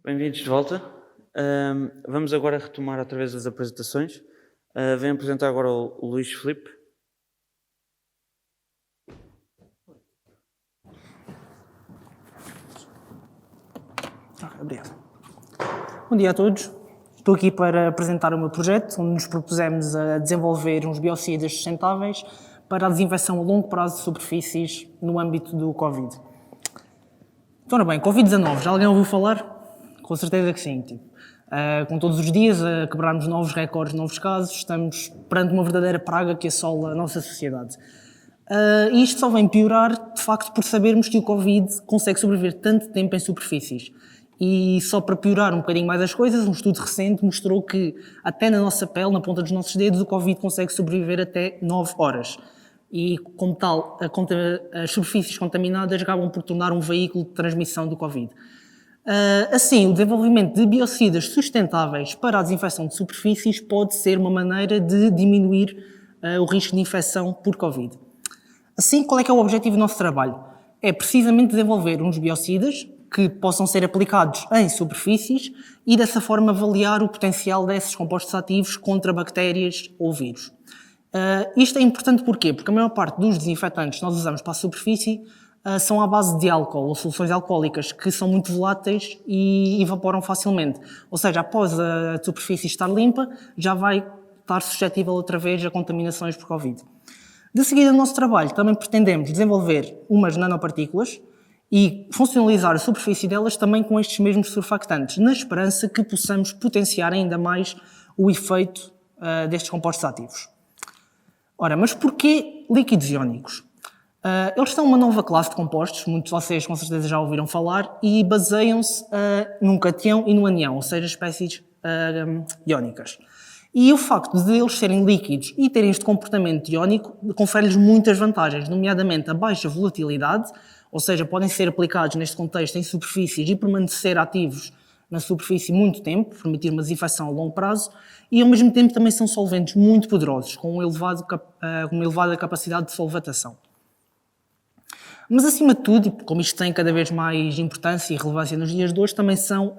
Bem-vindos de volta. Vamos agora retomar outra vez as apresentações. Venho apresentar agora o Luís Filipe. Obrigado. Bom dia a todos. Estou aqui para apresentar o meu projeto, onde nos propusemos a desenvolver uns biocidas sustentáveis para a desinfecção a longo prazo de superfícies no âmbito do Covid. Então, ora bem, Covid-19, já alguém ouviu falar? Com certeza que sim. Com todos os dias a quebrarmos novos recordes, novos casos, estamos perante uma verdadeira praga que assola a nossa sociedade. E isto só vem piorar, de facto, por sabermos que o Covid consegue sobreviver tanto tempo em superfícies. E só para piorar um bocadinho mais as coisas, um estudo recente mostrou que até na nossa pele, na ponta dos nossos dedos, o Covid consegue sobreviver até 9 horas. E, como tal, as superfícies contaminadas acabam por tornar um veículo de transmissão do Covid. Assim, o desenvolvimento de biocidas sustentáveis para a desinfecção de superfícies pode ser uma maneira de diminuir o risco de infecção por Covid. Assim, qual é que é o objetivo do nosso trabalho? É precisamente desenvolver uns biocidas que possam ser aplicados em superfícies e, dessa forma, avaliar o potencial desses compostos ativos contra bactérias ou vírus. Isto é importante porquê? Porque a maior parte dos desinfetantes que nós usamos para a superfície são à base de álcool ou soluções alcoólicas que são muito voláteis e evaporam facilmente. Ou seja, após a superfície estar limpa, já vai estar suscetível outra vez a contaminações por Covid. De seguida, no nosso trabalho, também pretendemos desenvolver umas nanopartículas e funcionalizar a superfície delas também com estes mesmos surfactantes, na esperança que possamos potenciar ainda mais o efeito destes compostos ativos. Ora, mas porquê líquidos iónicos? Eles são uma nova classe de compostos, muitos de vocês com certeza já ouviram falar, e baseiam-se num catião e no anião, ou seja, espécies iónicas. E o facto de eles serem líquidos e terem este comportamento iónico confere-lhes muitas vantagens, nomeadamente a baixa volatilidade, ou seja, podem ser aplicados neste contexto em superfícies e permanecer ativos na superfície muito tempo, permitir uma desinfecção a longo prazo, e ao mesmo tempo também são solventes muito poderosos, com uma elevada capacidade de solvatação. Mas, acima de tudo, e como isto tem cada vez mais importância e relevância nos dias de hoje, também são,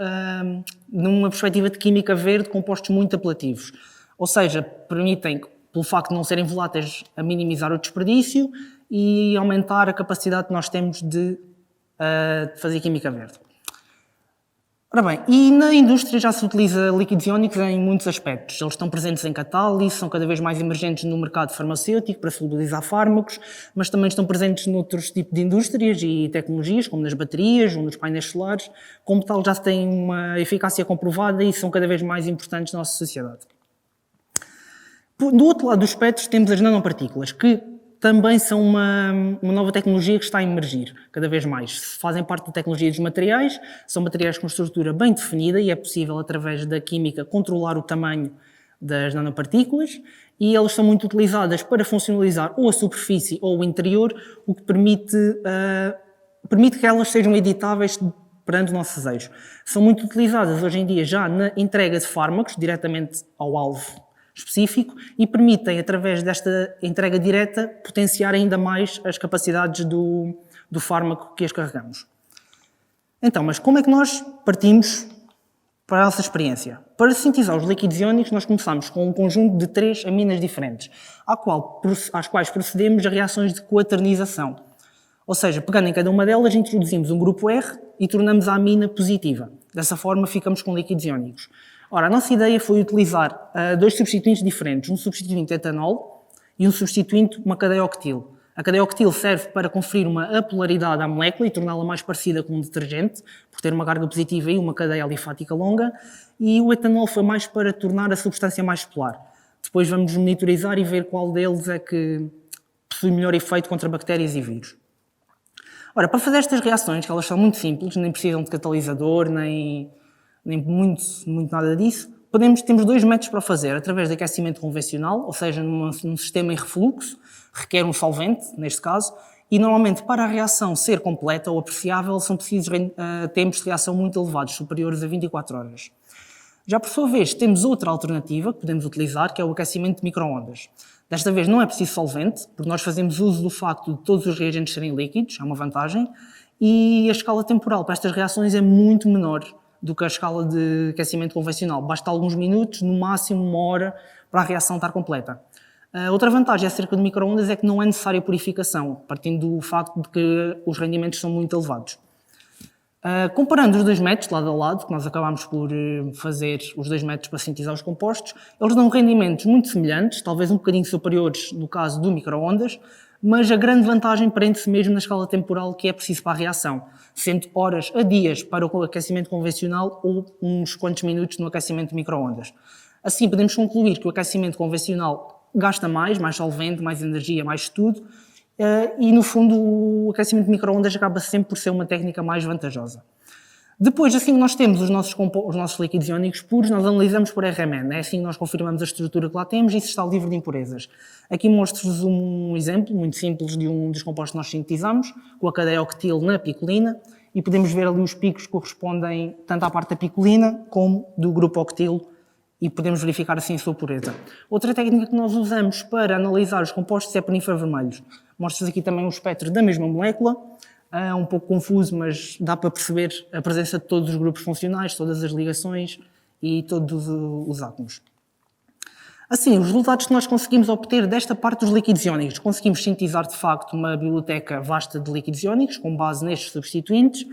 numa perspectiva de química verde, compostos muito apelativos. Ou seja, permitem, pelo facto de não serem voláteis, a minimizar o desperdício e aumentar a capacidade que nós temos de fazer química verde. Ora bem, e na indústria já se utiliza líquidos iónicos em muitos aspectos. Eles estão presentes em catálise, são cada vez mais emergentes no mercado farmacêutico para solubilizar fármacos, mas também estão presentes noutros tipos de indústrias e tecnologias, como nas baterias ou nos painéis solares. Como tal, já têm uma eficácia comprovada e são cada vez mais importantes na nossa sociedade. Do outro lado do espectro temos as nanopartículas, que também são uma nova tecnologia que está a emergir cada vez mais. Fazem parte da tecnologia dos materiais, são materiais com estrutura bem definida e é possível, através da química, controlar o tamanho das nanopartículas e elas são muito utilizadas para funcionalizar ou a superfície ou o interior, o que permite que elas sejam editáveis perante o nosso desejo. São muito utilizadas hoje em dia já na entrega de fármacos, diretamente ao alvo específico, e permitem, através desta entrega direta, potenciar ainda mais as capacidades do fármaco que as carregamos. Então, mas como é que nós partimos para a nossa experiência? Para sintetizar os líquidos iónicos, nós começamos com um conjunto de 3 aminas diferentes, às quais procedemos a reações de quaternização. Ou seja, pegando em cada uma delas, introduzimos um grupo R e tornamos a amina positiva. Dessa forma, ficamos com líquidos iónicos. Ora, a nossa ideia foi utilizar 2 substituintes diferentes, um substituinte etanol e um substituinte, uma cadeia octil. A cadeia octil serve para conferir uma apolaridade à molécula e torná-la mais parecida com um detergente, por ter uma carga positiva e uma cadeia alifática longa, e o etanol foi mais para tornar a substância mais polar. Depois vamos monitorizar e ver qual deles é que possui melhor efeito contra bactérias e vírus. Ora, para fazer estas reações, que elas são muito simples, nem precisam de catalisador, nem muito nada disso, temos 2 métodos para o fazer, através de aquecimento convencional, ou seja, num sistema em refluxo, requer um solvente, neste caso, e normalmente para a reação ser completa ou apreciável são precisos tempos de reação muito elevados, superiores a 24 horas. Já por sua vez, temos outra alternativa que podemos utilizar, que é o aquecimento de micro-ondas. Desta vez não é preciso solvente, porque nós fazemos uso do facto de todos os reagentes serem líquidos, é uma vantagem, e a escala temporal para estas reações é muito menor do que a escala de aquecimento convencional. Basta alguns minutos, no máximo 1 hora, para a reação estar completa. Outra vantagem acerca de micro-ondas é que não é necessária purificação, partindo do facto de que os rendimentos são muito elevados. Comparando os 2 métodos lado a lado, que nós acabámos por fazer os 2 métodos para sintetizar os compostos, eles dão rendimentos muito semelhantes, talvez um bocadinho superiores no caso do micro-ondas, mas a grande vantagem prende-se mesmo na escala temporal que é preciso para a reação, sendo horas a dias para o aquecimento convencional ou uns quantos minutos no aquecimento de micro-ondas. Assim, podemos concluir que o aquecimento convencional gasta mais solvente, mais energia, mais tudo, e no fundo o aquecimento de micro-ondas acaba sempre por ser uma técnica mais vantajosa. Depois, assim que nós temos os nossos líquidos iónicos puros, nós analisamos por RMN. É assim que nós confirmamos a estrutura que lá temos e se está livre de impurezas. Aqui mostro-vos um exemplo muito simples de um dos compostos que nós sintetizamos, com a cadeia octil na picolina, e podemos ver ali os picos que correspondem tanto à parte da picolina como do grupo octil, e podemos verificar assim a sua pureza. Outra técnica que nós usamos para analisar os compostos é por infravermelhos. Mostro-vos aqui também o espectro da mesma molécula, um pouco confuso, mas dá para perceber a presença de todos os grupos funcionais, todas as ligações e todos os átomos. Assim, os resultados que nós conseguimos obter desta parte dos líquidos iónicos, conseguimos sintetizar de facto uma biblioteca vasta de líquidos iónicos, com base nestes substituintes,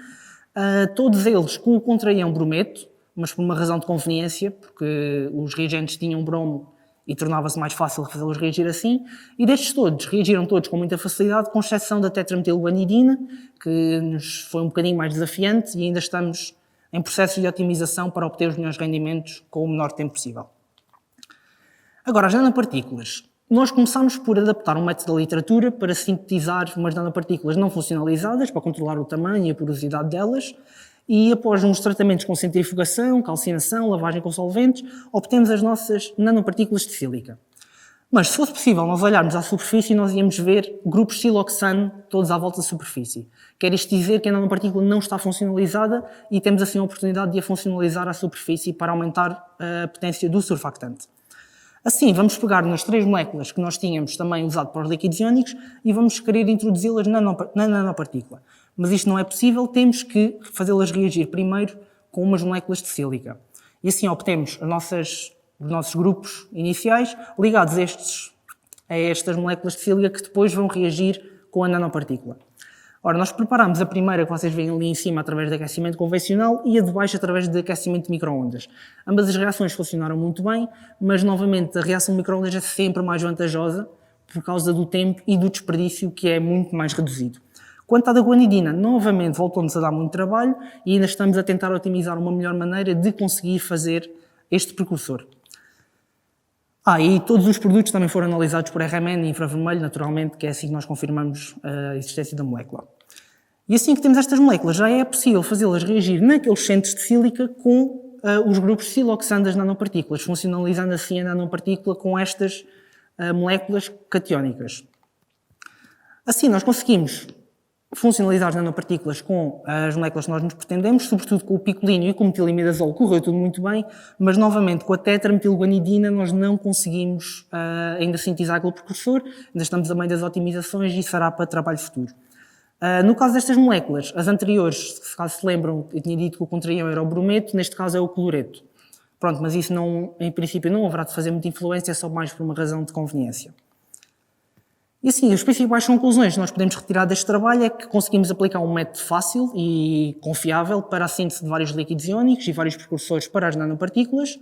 todos eles com o contraião brometo, mas por uma razão de conveniência, porque os reagentes tinham bromo e tornava-se mais fácil fazê-los reagir assim, e destes todos, reagiram todos com muita facilidade, com exceção da tetrametilguanidina, que nos foi um bocadinho mais desafiante e ainda estamos em processo de otimização para obter os melhores rendimentos com o menor tempo possível. Agora, as nanopartículas. Nós começámos por adaptar um método da literatura para sintetizar umas nanopartículas não funcionalizadas, para controlar o tamanho e a porosidade delas, e após uns tratamentos com centrifugação, calcinação, lavagem com solventes, obtemos as nossas nanopartículas de sílica. Mas, se fosse possível nós olharmos à superfície, nós íamos ver grupos siloxano todos à volta da superfície. Quer isto dizer que a nanopartícula não está funcionalizada e temos assim a oportunidade de a funcionalizar à superfície para aumentar a potência do surfactante. Assim, vamos pegar nas 3 moléculas que nós tínhamos também usado para os líquidos iónicos e vamos querer introduzi-las na nanopartícula. Mas isto não é possível, temos que fazê-las reagir primeiro com umas moléculas de sílica. E assim obtemos os nossos grupos iniciais ligados a estas moléculas de sílica que depois vão reagir com a nanopartícula. Ora, nós preparamos a primeira que vocês veem ali em cima através de aquecimento convencional e a de baixo através de aquecimento de micro-ondas. Ambas as reações funcionaram muito bem, mas novamente a reação de micro-ondas é sempre mais vantajosa por causa do tempo e do desperdício que é muito mais reduzido. Quanto à da guanidina, novamente voltou-nos a dar muito trabalho e ainda estamos a tentar otimizar uma melhor maneira de conseguir fazer este precursor. E todos os produtos também foram analisados por RMN e infravermelho, naturalmente, que é assim que nós confirmamos a existência da molécula. E assim que temos estas moléculas, já é possível fazê-las reagir naqueles centros de sílica com os grupos siloxano das nanopartículas, funcionalizando assim a nanopartícula com estas moléculas catiónicas. Assim, nós conseguimos funcionalizar as nanopartículas com as moléculas que nós nos pretendemos, sobretudo com o picolínio e com o metilimidazol, correu tudo muito bem, mas novamente com a tetrametilguanidina nós não conseguimos ainda sintetizar aquele precursor, ainda estamos a meio das otimizações e será para trabalho futuro. No caso destas moléculas, as anteriores, se caso se lembram, eu tinha dito que o contraião era o brometo, neste caso é o cloreto. Pronto, mas isso não, em princípio não haverá de fazer muita influência, só mais por uma razão de conveniência. E assim, as principais conclusões que nós podemos retirar deste trabalho é que conseguimos aplicar um método fácil e confiável para a síntese de vários líquidos iónicos e vários precursores para as nanopartículas.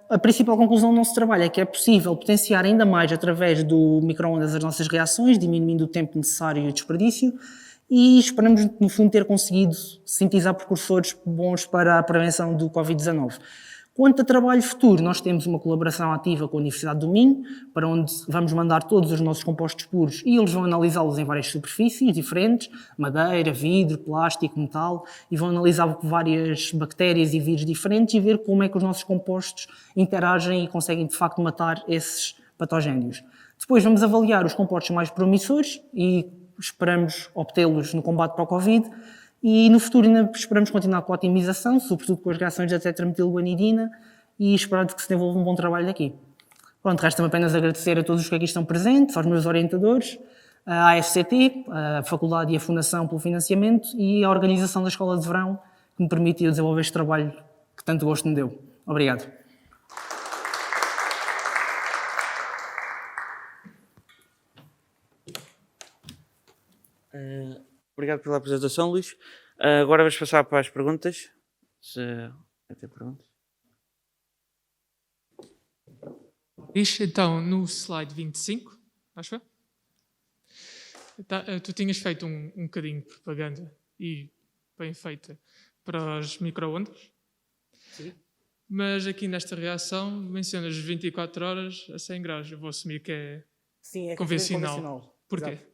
A principal conclusão do nosso trabalho é que é possível potenciar ainda mais através do micro-ondas as nossas reações, diminuindo o tempo necessário e o desperdício, e esperamos, no fundo, ter conseguido sintetizar precursores bons para a prevenção do Covid-19. Quanto a trabalho futuro, nós temos uma colaboração ativa com a Universidade do Minho, para onde vamos mandar todos os nossos compostos puros e eles vão analisá-los em várias superfícies diferentes, madeira, vidro, plástico, metal, e vão analisar várias bactérias e vírus diferentes e ver como é que os nossos compostos interagem e conseguem de facto matar esses patogénios. Depois vamos avaliar os compostos mais promissores e esperamos obtê-los no combate para o Covid. E no futuro ainda esperamos continuar com a otimização, sobretudo com as reações da tetrametilguanidina, e esperamos que se desenvolva um bom trabalho daqui. Pronto, resta-me apenas agradecer a todos os que aqui estão presentes, aos meus orientadores, à AFCT, a Faculdade e a Fundação pelo financiamento e à organização da Escola de Verão, que me permitiu desenvolver este trabalho que tanto gosto me deu. Obrigado. Obrigado pela apresentação, Luís. Agora vamos passar para as perguntas. Se vai ter perguntas. Então, no slide 25, acho eu, tu tinhas feito um bocadinho de propaganda, e bem feita, para as micro-ondas. Sim. Mas aqui nesta reação mencionas 24 horas a 100 graus. Eu vou assumir que é Sim, é convencional. Porquê? Exato.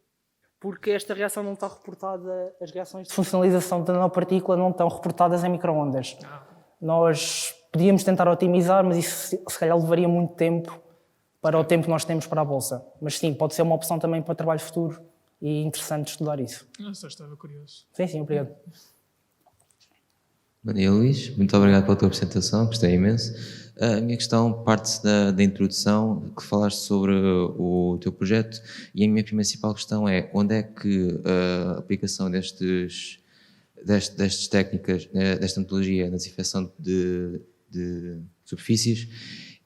Porque esta reação não está reportada, as reações de funcionalização da nanopartícula não estão reportadas em micro-ondas. Nós podíamos tentar otimizar, mas isso se calhar levaria muito tempo para o tempo que nós temos para a bolsa. Mas sim, pode ser uma opção também para trabalho futuro e interessante estudar isso. Eu só estava curioso. Sim, obrigado. Bom dia, Luís. Muito obrigado pela tua apresentação, gostei imenso. A minha questão parte da introdução, que falaste sobre o teu projeto, e a minha principal questão é onde é que a aplicação destas técnicas, desta metodologia na desinfecção de superfícies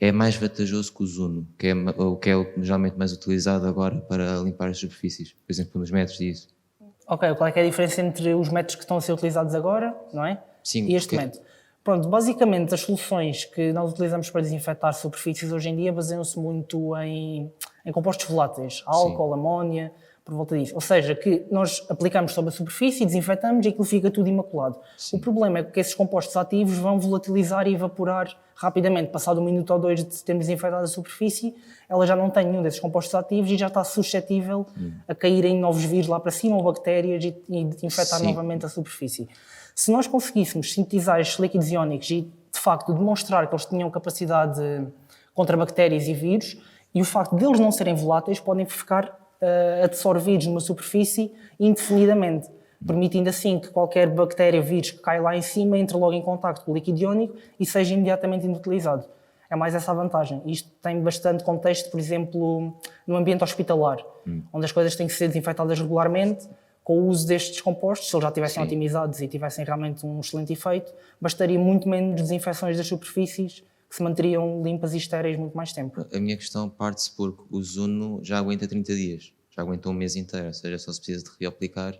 é mais vantajoso que o Zuno, que é geralmente mais utilizado agora para limpar as superfícies, por exemplo, nos métodos e isso. Ok, qual é que é a diferença entre os métodos que estão a ser utilizados agora, não é? Sim, E este método? Pronto, basicamente as soluções que nós utilizamos para desinfetar superfícies hoje em dia baseiam-se muito em compostos voláteis, álcool, amónia, por volta disso. Ou seja, que nós aplicamos sobre a superfície, desinfetamos e aquilo fica tudo imaculado. Sim. O problema é que esses compostos ativos vão volatilizar e evaporar rapidamente. Passado 1 minuto ou 2 de termos desinfetado a superfície, ela já não tem nenhum desses compostos ativos e já está suscetível a caírem novos vírus lá para cima ou bactérias e infectar novamente a superfície. Se nós conseguíssemos sintetizar estes líquidos iónicos e, de facto, demonstrar que eles tinham capacidade contra bactérias e vírus, e o facto de eles não serem voláteis, podem ficar absorvidos numa superfície indefinidamente, permitindo assim que qualquer bactéria, vírus que cai lá em cima entre logo em contacto com o líquido iónico e seja imediatamente inutilizado. É mais essa a vantagem. Isto tem bastante contexto, por exemplo, no ambiente hospitalar, onde as coisas têm que ser desinfetadas regularmente. Com o uso destes compostos, se eles já estivessem otimizados e tivessem realmente um excelente efeito, bastaria muito menos desinfecções das superfícies, que se manteriam limpas e estéreis muito mais tempo. A minha questão parte-se porque o Zuno já aguenta 30 dias, já aguenta um mês inteiro, ou seja, só se precisa de reaplicar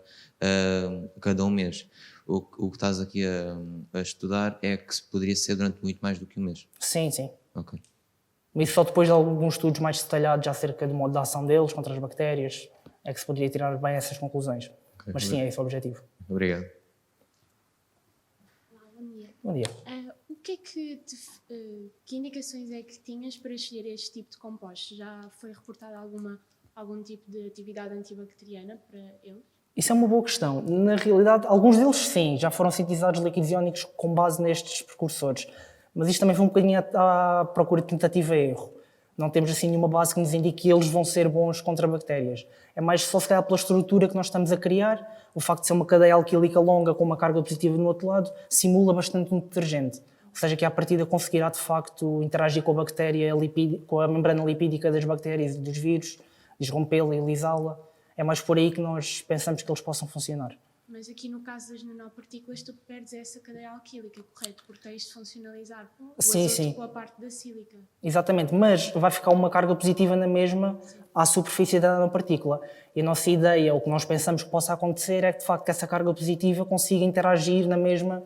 cada um mês. O que estás aqui a estudar é que se poderia ser durante muito mais do que um mês. Sim, sim. Ok. Mas só depois de alguns estudos mais detalhados acerca do modo de ação deles contra as bactérias é que se poderia tirar bem essas conclusões. Okay. Mas sim, é esse o objetivo. Obrigado. Olá, bom dia. Bom dia. O que é que indicações é que tinhas para escolher este tipo de compostos? Já foi reportado algum tipo de atividade antibacteriana para eles? Isso é uma boa questão. Na realidade, alguns deles sim, já foram sintetizados líquidos iónicos com base nestes precursores. Mas isto também foi um bocadinho à procura de tentativa e erro. Não temos assim nenhuma base que nos indique que eles vão ser bons contra bactérias. É mais só se calhar pela estrutura que nós estamos a criar. O facto de ser uma cadeia alquílica longa com uma carga positiva no outro lado simula bastante um detergente. Ou seja, que à partida conseguirá de facto interagir com a bactéria, com a membrana lipídica das bactérias e dos vírus, desrompê-la e lisá-la. É mais por aí que nós pensamos que eles possam funcionar. Mas aqui no caso das nanopartículas tu perdes essa cadeia alquílica, correto? Porque tens de funcionalizar o azoto com a parte da sílica. Exatamente, mas vai ficar uma carga positiva na mesma à superfície da nanopartícula. E a nossa ideia, o que nós pensamos que possa acontecer é que de facto essa carga positiva consiga interagir na mesma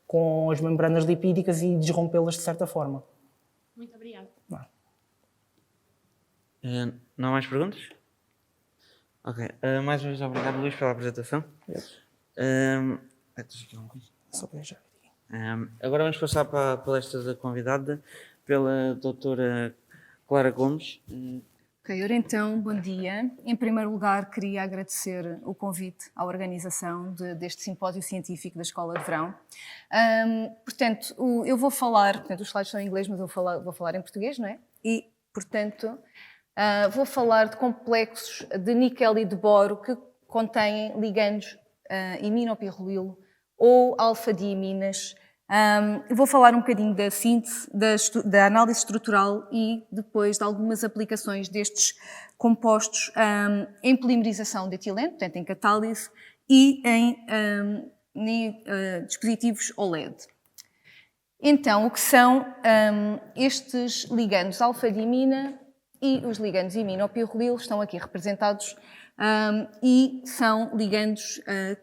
com as membranas lipídicas e desrompê-las de certa forma. Muito obrigada. Não há mais perguntas? Ok. Mais uma vez, obrigado, Luís, pela apresentação. Agora vamos passar para a palestra da convidada, pela doutora Clara Gomes. Ok, ora então, bom dia. Em primeiro lugar, queria agradecer o convite à organização deste simpósio científico da Escola de Verão. Portanto, eu vou falar, os slides são em inglês, mas eu vou falar em português, não é? E, portanto, vou falar de complexos de níquel e de boro que contêm ligandos iminopirrolilo ou alfa-diaminas. Vou falar um bocadinho da síntese, da análise estrutural e depois de algumas aplicações destes compostos em polimerização de etileno, portanto em catálise, e em dispositivos OLED. Então, o que são estes ligandos alfa-dimina e os ligandos iminopirrolil estão aqui representados e são ligandos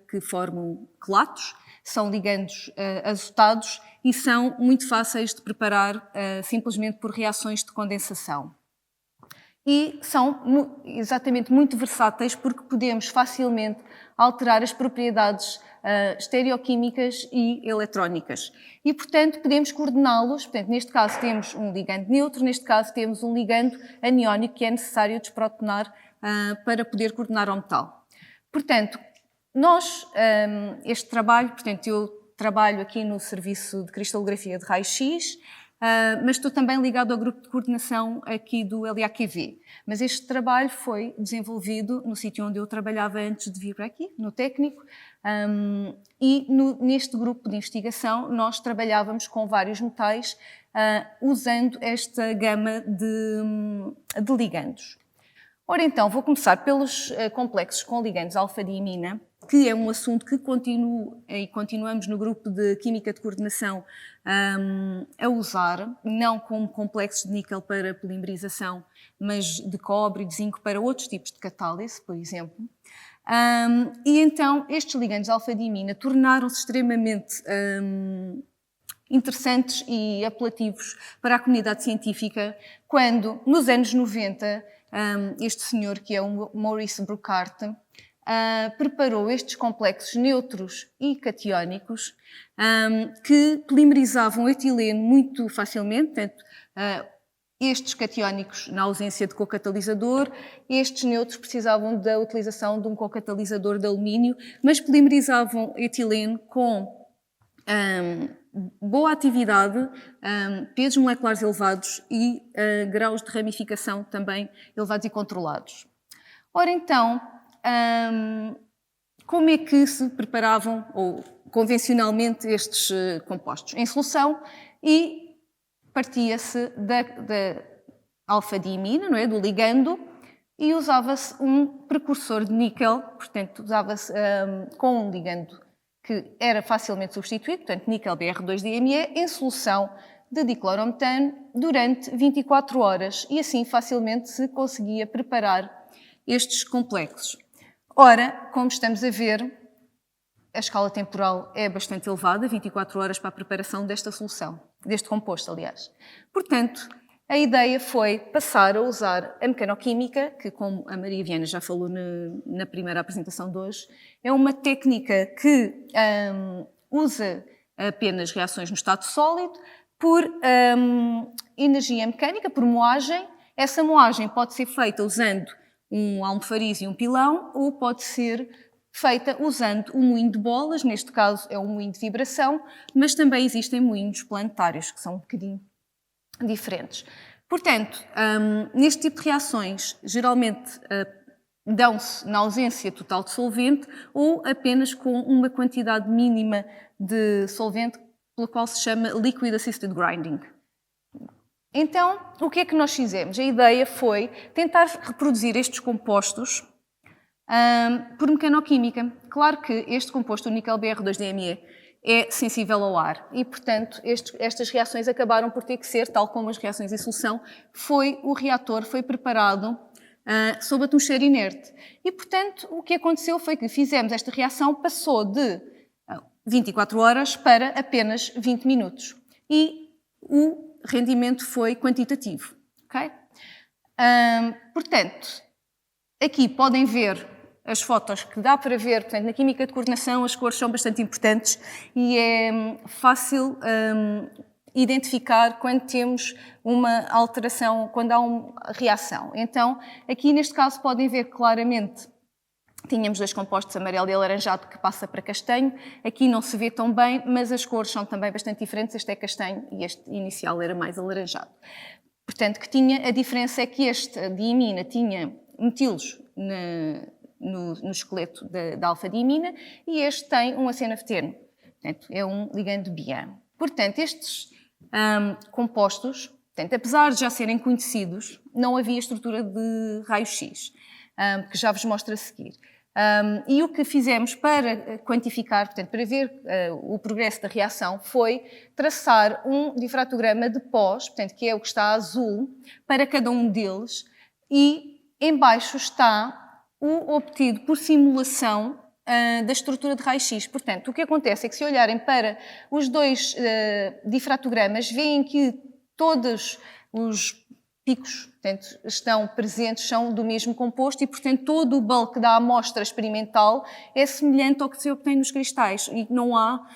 que formam quelatos, são ligandos azotados e são muito fáceis de preparar simplesmente por reações de condensação. E são exatamente muito versáteis porque podemos facilmente alterar as propriedades estereoquímicas e eletrónicas. E, portanto, podemos coordená-los. Portanto, neste caso temos um ligando neutro, neste caso temos um ligando aniónico que é necessário desprotonar para poder coordenar ao metal. Portanto, este trabalho, portanto, eu trabalho aqui no serviço de cristalografia de raio-x, mas estou também ligado ao grupo de coordenação aqui do LAQV. Mas este trabalho foi desenvolvido no sítio onde eu trabalhava antes de vir para aqui, no técnico, e neste grupo de investigação nós trabalhávamos com vários metais usando esta gama de ligandos. Ora então, vou começar pelos complexos com ligandos alfa-diimina, que é um assunto que continuamos no grupo de Química de Coordenação a usar, não como complexos de níquel para polimerização, mas de cobre e de zinco para outros tipos de catálise, por exemplo. E então, estes ligandos alfa-diimina tornaram-se extremamente interessantes e apelativos para a comunidade científica quando, nos anos 90, este senhor, que é o Maurice Brocart, preparou estes complexos neutros e catiónicos que polimerizavam etileno muito facilmente. Portanto, estes catiónicos na ausência de cocatalisador, estes neutros precisavam da utilização de um cocatalisador de alumínio, mas polimerizavam etileno com boa atividade, pesos moleculares elevados e graus de ramificação também elevados e controlados. Ora então, como é que se preparavam ou convencionalmente estes compostos? Em solução, e partia-se da alfa-diimina, não é? Do ligando, e usava-se um precursor de níquel, portanto usava-se com um ligando que era facilmente substituído, portanto níquel Br2-DMe, em solução de diclorometano durante 24 horas e assim facilmente se conseguia preparar estes complexos. Ora, como estamos a ver, a escala temporal é bastante elevada, 24 horas para a preparação desta solução, deste composto, aliás. Portanto, a ideia foi passar a usar a mecanoquímica, que, como a Maria Viana já falou na primeira apresentação de hoje, é uma técnica que usa apenas reações no estado sólido por energia mecânica, por moagem. Essa moagem pode ser feita usando um almofariz e um pilão, ou pode ser feita usando um moinho de bolas, neste caso é um moinho de vibração, mas também existem moinhos planetários, que são um bocadinho diferentes. Portanto, neste tipo de reações, geralmente dão-se na ausência total de solvente ou apenas com uma quantidade mínima de solvente, pela qual se chama Liquid Assisted Grinding. Então, o que é que nós fizemos? A ideia foi tentar reproduzir estes compostos por mecanoquímica. Claro que este composto, o níquel Br2-DMe, é sensível ao ar e, portanto, estas reações acabaram por ter que ser, tal como as reações em solução, o reator foi preparado sob atmosfera inerte. E, portanto, o que aconteceu foi que fizemos esta reação, passou de 24 horas para apenas 20 minutos. E o rendimento foi quantitativo. Okay? Portanto, aqui podem ver as fotos que dá para ver, portanto, na química de coordenação as cores são bastante importantes e é fácil identificar quando temos uma alteração, quando há uma reação. Então, aqui neste caso podem ver claramente, tínhamos dois compostos, amarelo e alaranjado, que passa para castanho. Aqui não se vê tão bem, mas as cores são também bastante diferentes. Este é castanho e este inicial era mais alaranjado. Portanto, a diferença é que este diimina tinha metilos no esqueleto da alfa-diimina e este tem um aceno terno. Portanto, é um ligando bian. Portanto, estes compostos, portanto, apesar de já serem conhecidos, não havia estrutura de raio-x, que já vos mostro a seguir. E o que fizemos para quantificar, portanto, para ver o progresso da reação, foi traçar um difratograma de pós, portanto, que é o que está azul, para cada um deles, e em baixo está o obtido por simulação da estrutura de raio-x. Portanto, o que acontece é que, se olharem para os dois difratogramas, veem que todos os picos, portanto, estão presentes, são do mesmo composto e, portanto, todo o bulk da amostra experimental é semelhante ao que se obtém nos cristais e não há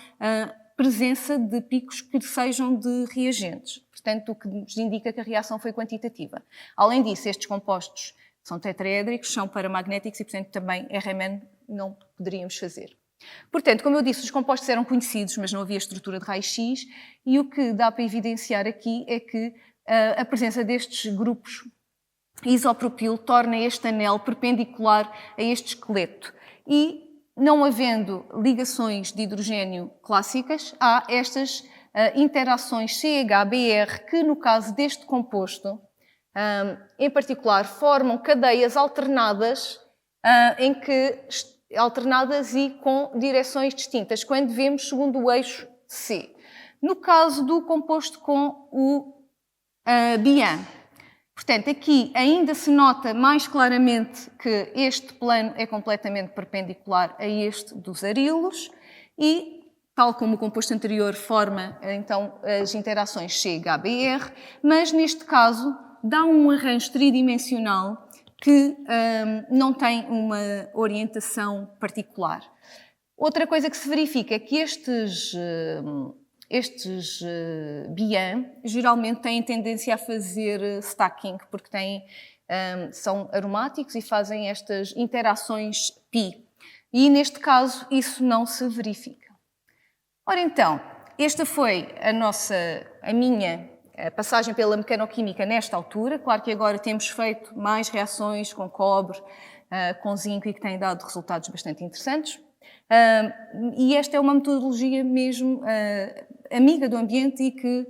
presença de picos que sejam de reagentes. Portanto, o que nos indica que a reação foi quantitativa. Além disso, estes compostos são tetraédricos, são paramagnéticos e, portanto, também RMN não poderíamos fazer. Portanto, como eu disse, os compostos eram conhecidos, mas não havia estrutura de raio-x e o que dá para evidenciar aqui é que a presença destes grupos isopropil torna este anel perpendicular a este esqueleto. E, não havendo ligações de hidrogênio clássicas, há estas interações CH-BR que, no caso deste composto, em particular, formam cadeias alternadas, alternadas e com direções distintas, quando vemos segundo o eixo C. No caso do composto com o BIAN. Portanto, aqui ainda se nota mais claramente que este plano é completamente perpendicular a este dos arilos e, tal como o composto anterior, forma então as interações CH-BR, mas neste caso dá um arranjo tridimensional que não tem uma orientação particular. Outra coisa que se verifica é que estes BIAN geralmente têm tendência a fazer stacking, porque são aromáticos e fazem estas interações pi. E neste caso isso não se verifica. Ora então, esta foi a minha passagem pela mecanoquímica nesta altura. Claro que agora temos feito mais reações com cobre, com zinco e que têm dado resultados bastante interessantes. E esta é uma metodologia mesmo amiga do ambiente e que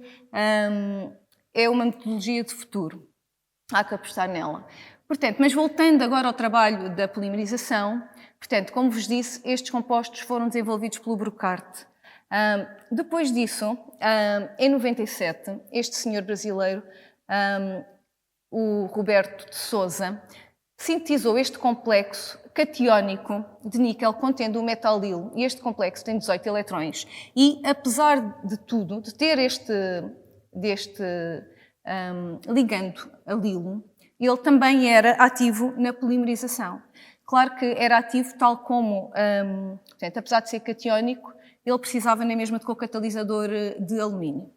é uma metodologia de futuro. Há que apostar nela. Portanto, mas voltando agora ao trabalho da polimerização, portanto, como vos disse, estes compostos foram desenvolvidos pelo Brocard. Depois disso, em 97, este senhor brasileiro, o Roberto de Souza, sintetizou este complexo catiónico de níquel contendo o metal lilo, e este complexo tem 18 eletrões. E, apesar de tudo, de ter deste ligando a lilo, ele também era ativo na polimerização. Claro que era ativo tal como, portanto, apesar de ser catiónico, ele precisava na mesma de co-catalisador de alumínio.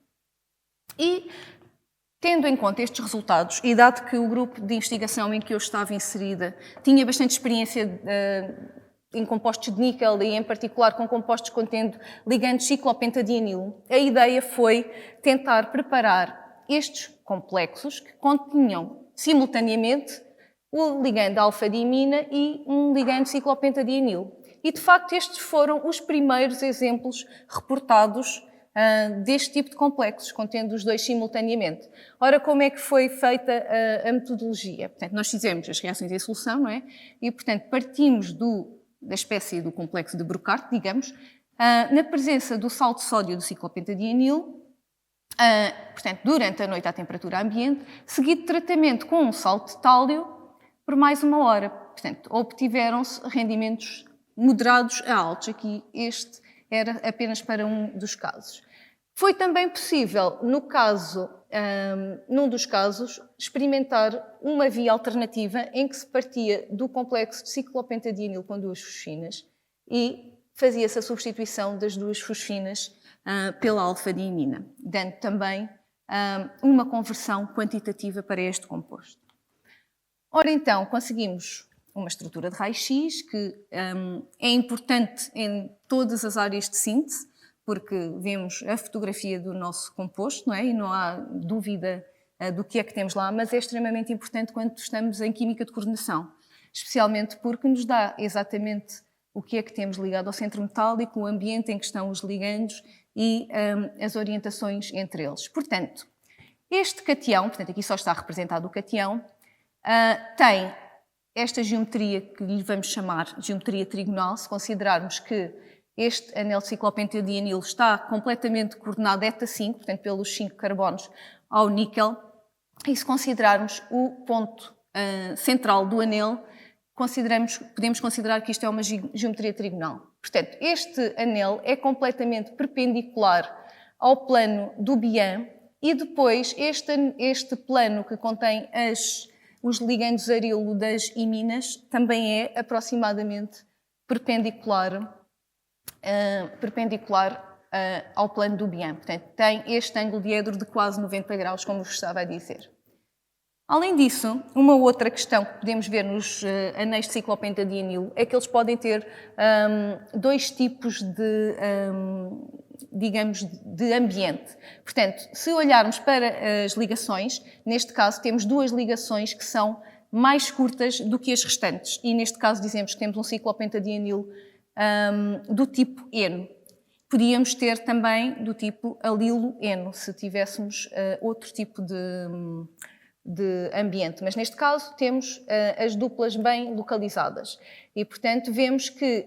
E, tendo em conta estes resultados, e dado que o grupo de investigação em que eu estava inserida tinha bastante experiência em compostos de níquel e, em particular, com compostos contendo ligandos ciclopentadienil, a ideia foi tentar preparar estes complexos que continham simultaneamente o ligando alfa-diimina e um ligando ciclopentadienil. E, de facto, estes foram os primeiros exemplos reportados deste tipo de complexos, contendo os dois simultaneamente. Ora, como é que foi feita a metodologia? Portanto, nós fizemos as reações em solução, não é? E, portanto, partimos da espécie do complexo de Brocard, digamos, na presença do sal de sódio do ciclopentadienil, portanto, durante a noite à temperatura ambiente, seguido de tratamento com um sal de tálio por mais 1 hora. Portanto, obtiveram-se rendimentos moderados a altos. Aqui este era apenas para um dos casos. Foi também possível, num dos casos, experimentar uma via alternativa em que se partia do complexo de ciclopentadienil com 2 fosfinas e fazia-se a substituição das 2 fosfinas pela alfa-diimina, dando também uma conversão quantitativa para este composto. Ora então, conseguimos uma estrutura de raio-x que é importante em todas as áreas de síntese, porque vemos a fotografia do nosso composto, não é? E não há dúvida do que é que temos lá, mas é extremamente importante quando estamos em química de coordenação, especialmente porque nos dá exatamente o que é que temos ligado ao centro metálico, o ambiente em que estão os ligandos e as orientações entre eles. Portanto, este catião, portanto aqui só está representado o catião, tem esta geometria que lhe vamos chamar geometria trigonal, se considerarmos que este anel ciclopentadienil está completamente coordenado eta5, portanto pelos 5 carbonos ao níquel, e se considerarmos o ponto central do anel, podemos considerar que isto é uma geometria trigonal. Portanto, este anel é completamente perpendicular ao plano do bian e depois este plano que contém os ligandos arilo das iminas também é aproximadamente perpendicular ao plano do bian. Portanto, tem este ângulo diedro de quase 90 graus, como vos estava a dizer. Além disso, uma outra questão que podemos ver nos anéis de ciclopentadienil é que eles podem ter dois tipos de ambiente. Portanto, se olharmos para as ligações, neste caso temos duas ligações que são mais curtas do que as restantes. E neste caso dizemos que temos um ciclopentadienil do tipo eno. Podíamos ter também do tipo alilo-eno, se tivéssemos outro tipo de ambiente, mas neste caso temos as duplas bem localizadas e, portanto, vemos que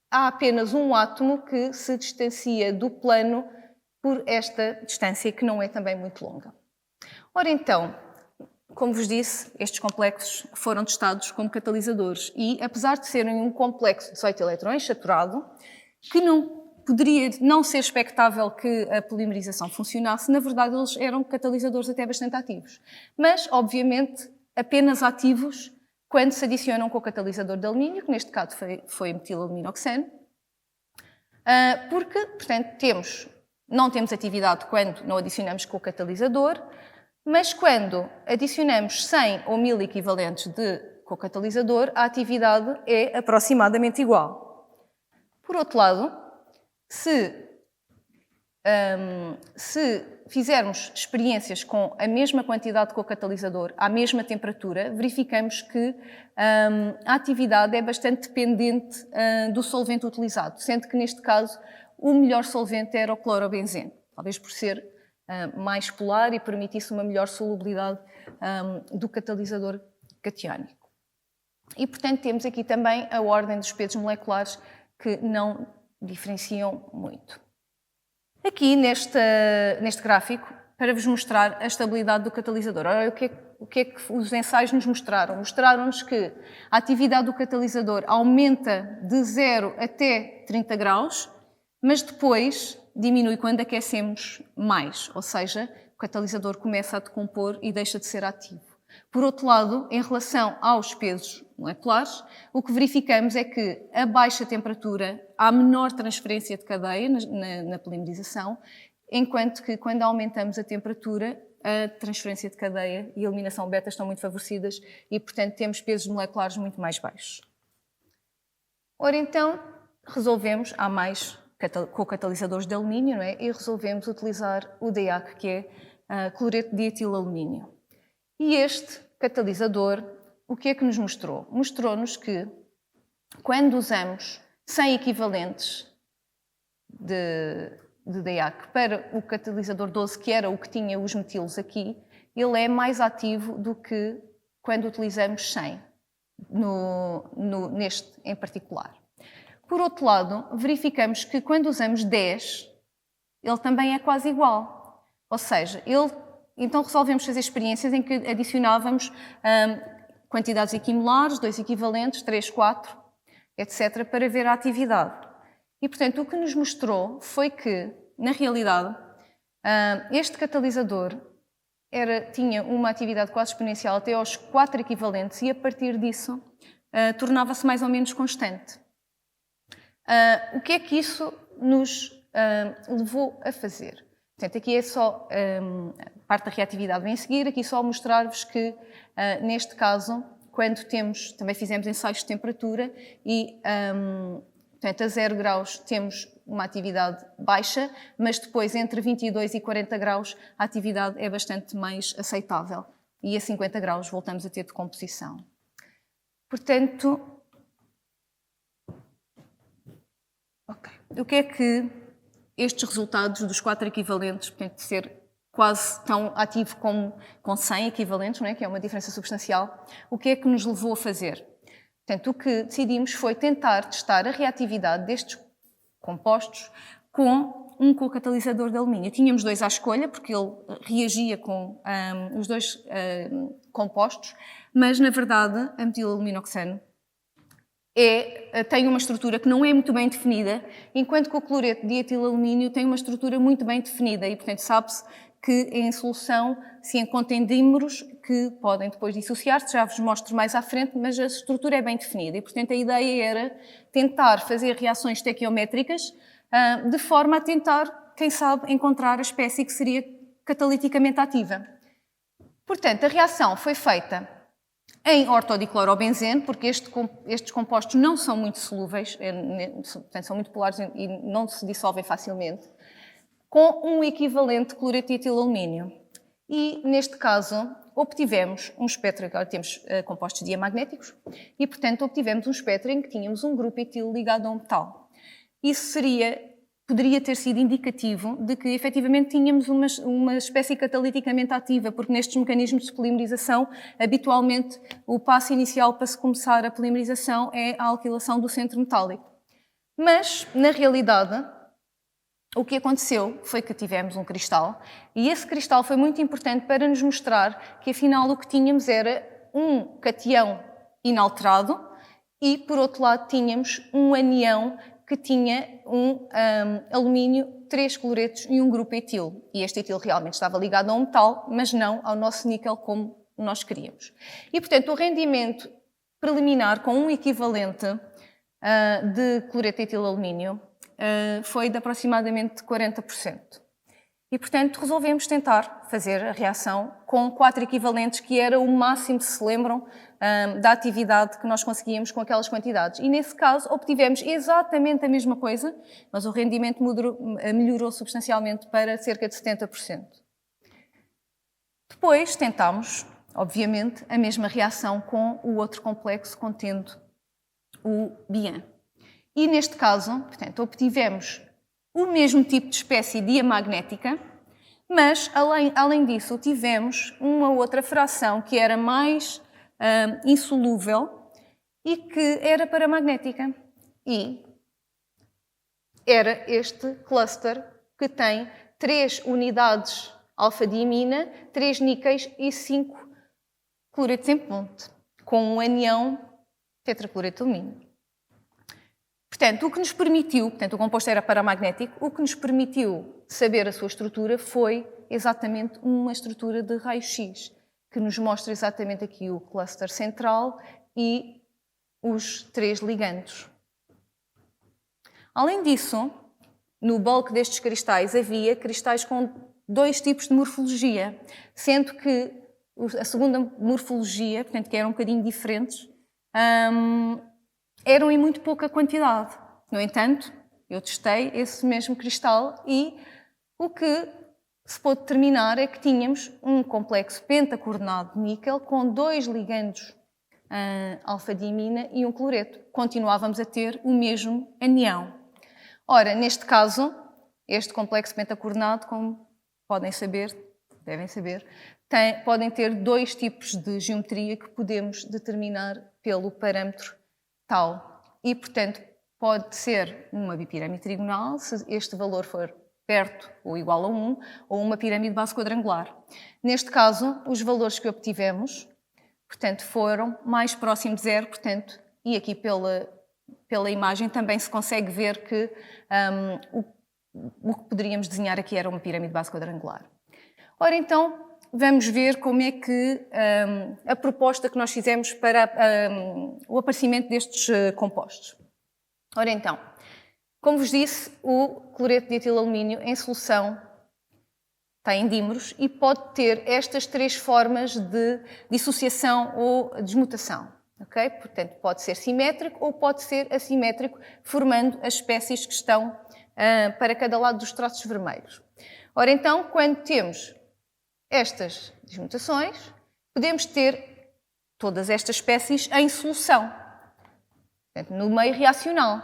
há apenas um átomo que se distancia do plano por esta distância, que não é também muito longa. Ora então, como vos disse, estes complexos foram testados como catalisadores e, apesar de serem um complexo de 18 eletrões saturado, que não poderia não ser expectável que a polimerização funcionasse, na verdade eles eram catalisadores até bastante ativos. Mas, obviamente, apenas ativos quando se adicionam com o catalisador de alumínio, que neste caso foi metilaluminoxeno, porque, portanto, não temos atividade quando não adicionamos com o catalisador, mas quando adicionamos 100 ou 1000 equivalentes de co-catalisador, a atividade é aproximadamente igual. Por outro lado, se fizermos experiências com a mesma quantidade de co-catalisador à mesma temperatura, verificamos que a atividade é bastante dependente do solvente utilizado, sendo que neste caso o melhor solvente era o clorobenzeno, talvez por ser mais polar e permitisse uma melhor solubilidade do catalisador catiónico. E, portanto, temos aqui também a ordem dos pesos moleculares que não diferenciam muito. Aqui neste gráfico, para vos mostrar a estabilidade do catalisador. Ora, o que é que os ensaios nos mostraram? Mostraram-nos que a atividade do catalisador aumenta de 0 até 30 graus, mas depois diminui quando aquecemos mais, ou seja, o catalisador começa a decompor e deixa de ser ativo. Por outro lado, em relação aos pesos moleculares, o que verificamos é que a baixa temperatura há menor transferência de cadeia na polimerização, enquanto que quando aumentamos a temperatura, a transferência de cadeia e a eliminação beta estão muito favorecidas e, portanto, temos pesos moleculares muito mais baixos. Ora, então, há mais co-catalisadores de alumínio, não é? E resolvemos utilizar o DEAC, que é cloreto de etilalumínio. E este catalisador, o que é que nos mostrou? Mostrou-nos que, quando usamos 100 equivalentes de DEAC para o catalisador 12, que era o que tinha os metilos aqui, ele é mais ativo do que quando utilizamos 100, neste em particular. Por outro lado, verificamos que quando usamos 10, ele também é quase igual. Ou seja, então resolvemos fazer experiências em que adicionávamos quantidades equimolares, 2 equivalentes, 3, 4, etc., para ver a atividade. E, portanto, o que nos mostrou foi que, na realidade, este catalisador tinha uma atividade quase exponencial até aos 4 equivalentes e, a partir disso, tornava-se mais ou menos constante. O que é que isso nos levou a fazer? Portanto, aqui é só a parte da reatividade vem a seguir, aqui só mostrar-vos que, neste caso, quando também fizemos ensaios de temperatura e, portanto, a 0 graus temos uma atividade baixa, mas depois, entre 22 e 40 graus, a atividade é bastante mais aceitável. E a 50 graus voltamos a ter decomposição. Portanto, o que é que estes resultados dos 4 equivalentes, portanto, de ser quase tão ativo como com 100 equivalentes, não é? Que é uma diferença substancial. O que é que nos levou a fazer? Portanto, o que decidimos foi tentar testar a reatividade destes compostos com um co-catalisador de alumínio. Tínhamos 2 à escolha, porque ele reagia com os 2 compostos, mas, na verdade, a metilaluminoxano tem uma estrutura que não é muito bem definida, enquanto que o cloreto de etilalumínio tem uma estrutura muito bem definida e, portanto, sabe-se que em solução se encontram dímeros que podem depois dissociar-se, já vos mostro mais à frente, mas a estrutura é bem definida e, portanto, a ideia era tentar fazer reações estequiométricas de forma a tentar, quem sabe, encontrar a espécie que seria cataliticamente ativa. Portanto, a reação foi feita em ortodiclorobenzeno, porque estes compostos não são muito solúveis, portanto, são muito polares e não se dissolvem facilmente, com um equivalente de cloreto de etilalumínio. E, neste caso, obtivemos um espectro, agora temos compostos diamagnéticos, e, portanto, obtivemos um espectro em que tínhamos um grupo etilo ligado a um metal. Isso poderia ter sido indicativo de que, efetivamente, tínhamos uma espécie cataliticamente ativa, porque nestes mecanismos de polimerização, habitualmente, o passo inicial para se começar a polimerização é a alquilação do centro metálico. Mas, na realidade, o que aconteceu foi que tivemos um cristal, e esse cristal foi muito importante para nos mostrar que, afinal, o que tínhamos era um catião inalterado e, por outro lado, tínhamos um anião que tinha um alumínio, 3 cloretos e um grupo etilo. E este etilo realmente estava ligado a um metal, mas não ao nosso níquel como nós queríamos. E, portanto, o rendimento preliminar com um equivalente de cloreto de etilalumínio foi de aproximadamente 40%. E, portanto, resolvemos tentar fazer a reação com 4 equivalentes, que era o máximo, se lembram, da atividade que nós conseguíamos com aquelas quantidades. E, nesse caso, obtivemos exatamente a mesma coisa, mas o rendimento melhorou substancialmente para cerca de 70%. Depois tentámos, obviamente, a mesma reação com o outro complexo contendo o BIAN. E, neste caso, portanto, obtivemos o mesmo tipo de espécie diamagnética, mas, além disso, tivemos uma outra fração que era mais insolúvel e que era paramagnética. E era este cluster que tem 3 unidades alfa-diimina, 3 níqueis e 5 cloretos em ponte, com um anião tetracloreto de alumínio. Portanto, o que nos permitiu, o composto era paramagnético, o que nos permitiu saber a sua estrutura foi exatamente uma estrutura de raio-x, que nos mostra exatamente aqui o cluster central e os 3 ligandos. Além disso, no bulk destes cristais havia cristais com 2 tipos de morfologia, sendo que a segunda morfologia, portanto, que eram um bocadinho diferentes, eram em muito pouca quantidade. No entanto, eu testei esse mesmo cristal e o que se pôde determinar é que tínhamos um complexo pentacoordenado de níquel com 2 ligandos alfa-diimina e um cloreto. Continuávamos a ter o mesmo anião. Ora, neste caso, este complexo pentacoordenado, como devem saber, podem ter 2 tipos de geometria que podemos determinar pelo parâmetro tau. E, portanto, pode ser uma bipirâmide trigonal, se este valor for perto ou igual a 1, ou uma pirâmide de base quadrangular. Neste caso, os valores que obtivemos, portanto, foram mais próximos de 0, portanto, e aqui pela imagem também se consegue ver que o que poderíamos desenhar aqui era uma pirâmide de base quadrangular. Ora, então, vamos ver como é que a proposta que nós fizemos para o aparecimento destes compostos. Ora, então, como vos disse, o cloreto de etilalumínio em solução tem dímeros e pode ter estas 3 formas de dissociação ou desmutação. Okay? Portanto, pode ser simétrico ou pode ser assimétrico, formando as espécies que estão para cada lado dos traços vermelhos. Ora, então, quando temos estas desmutações, podemos ter todas estas espécies em solução, portanto, no meio reacional.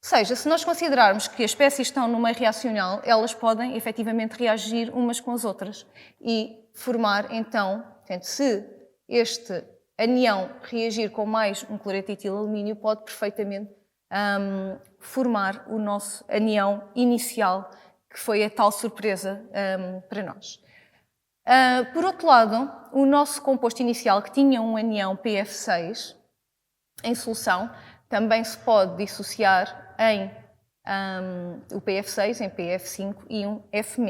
seja, se nós considerarmos que as espécies estão no meio reacional, elas podem efetivamente reagir umas com as outras e formar, então, portanto, se este anião reagir com mais um cloreto de etilalumínio, pode perfeitamente formar o nosso anião inicial, que foi a tal surpresa para nós. Por outro lado, o nosso composto inicial, que tinha um anião PF6 em solução, também se pode dissociar em o PF6, em PF5 e um F-.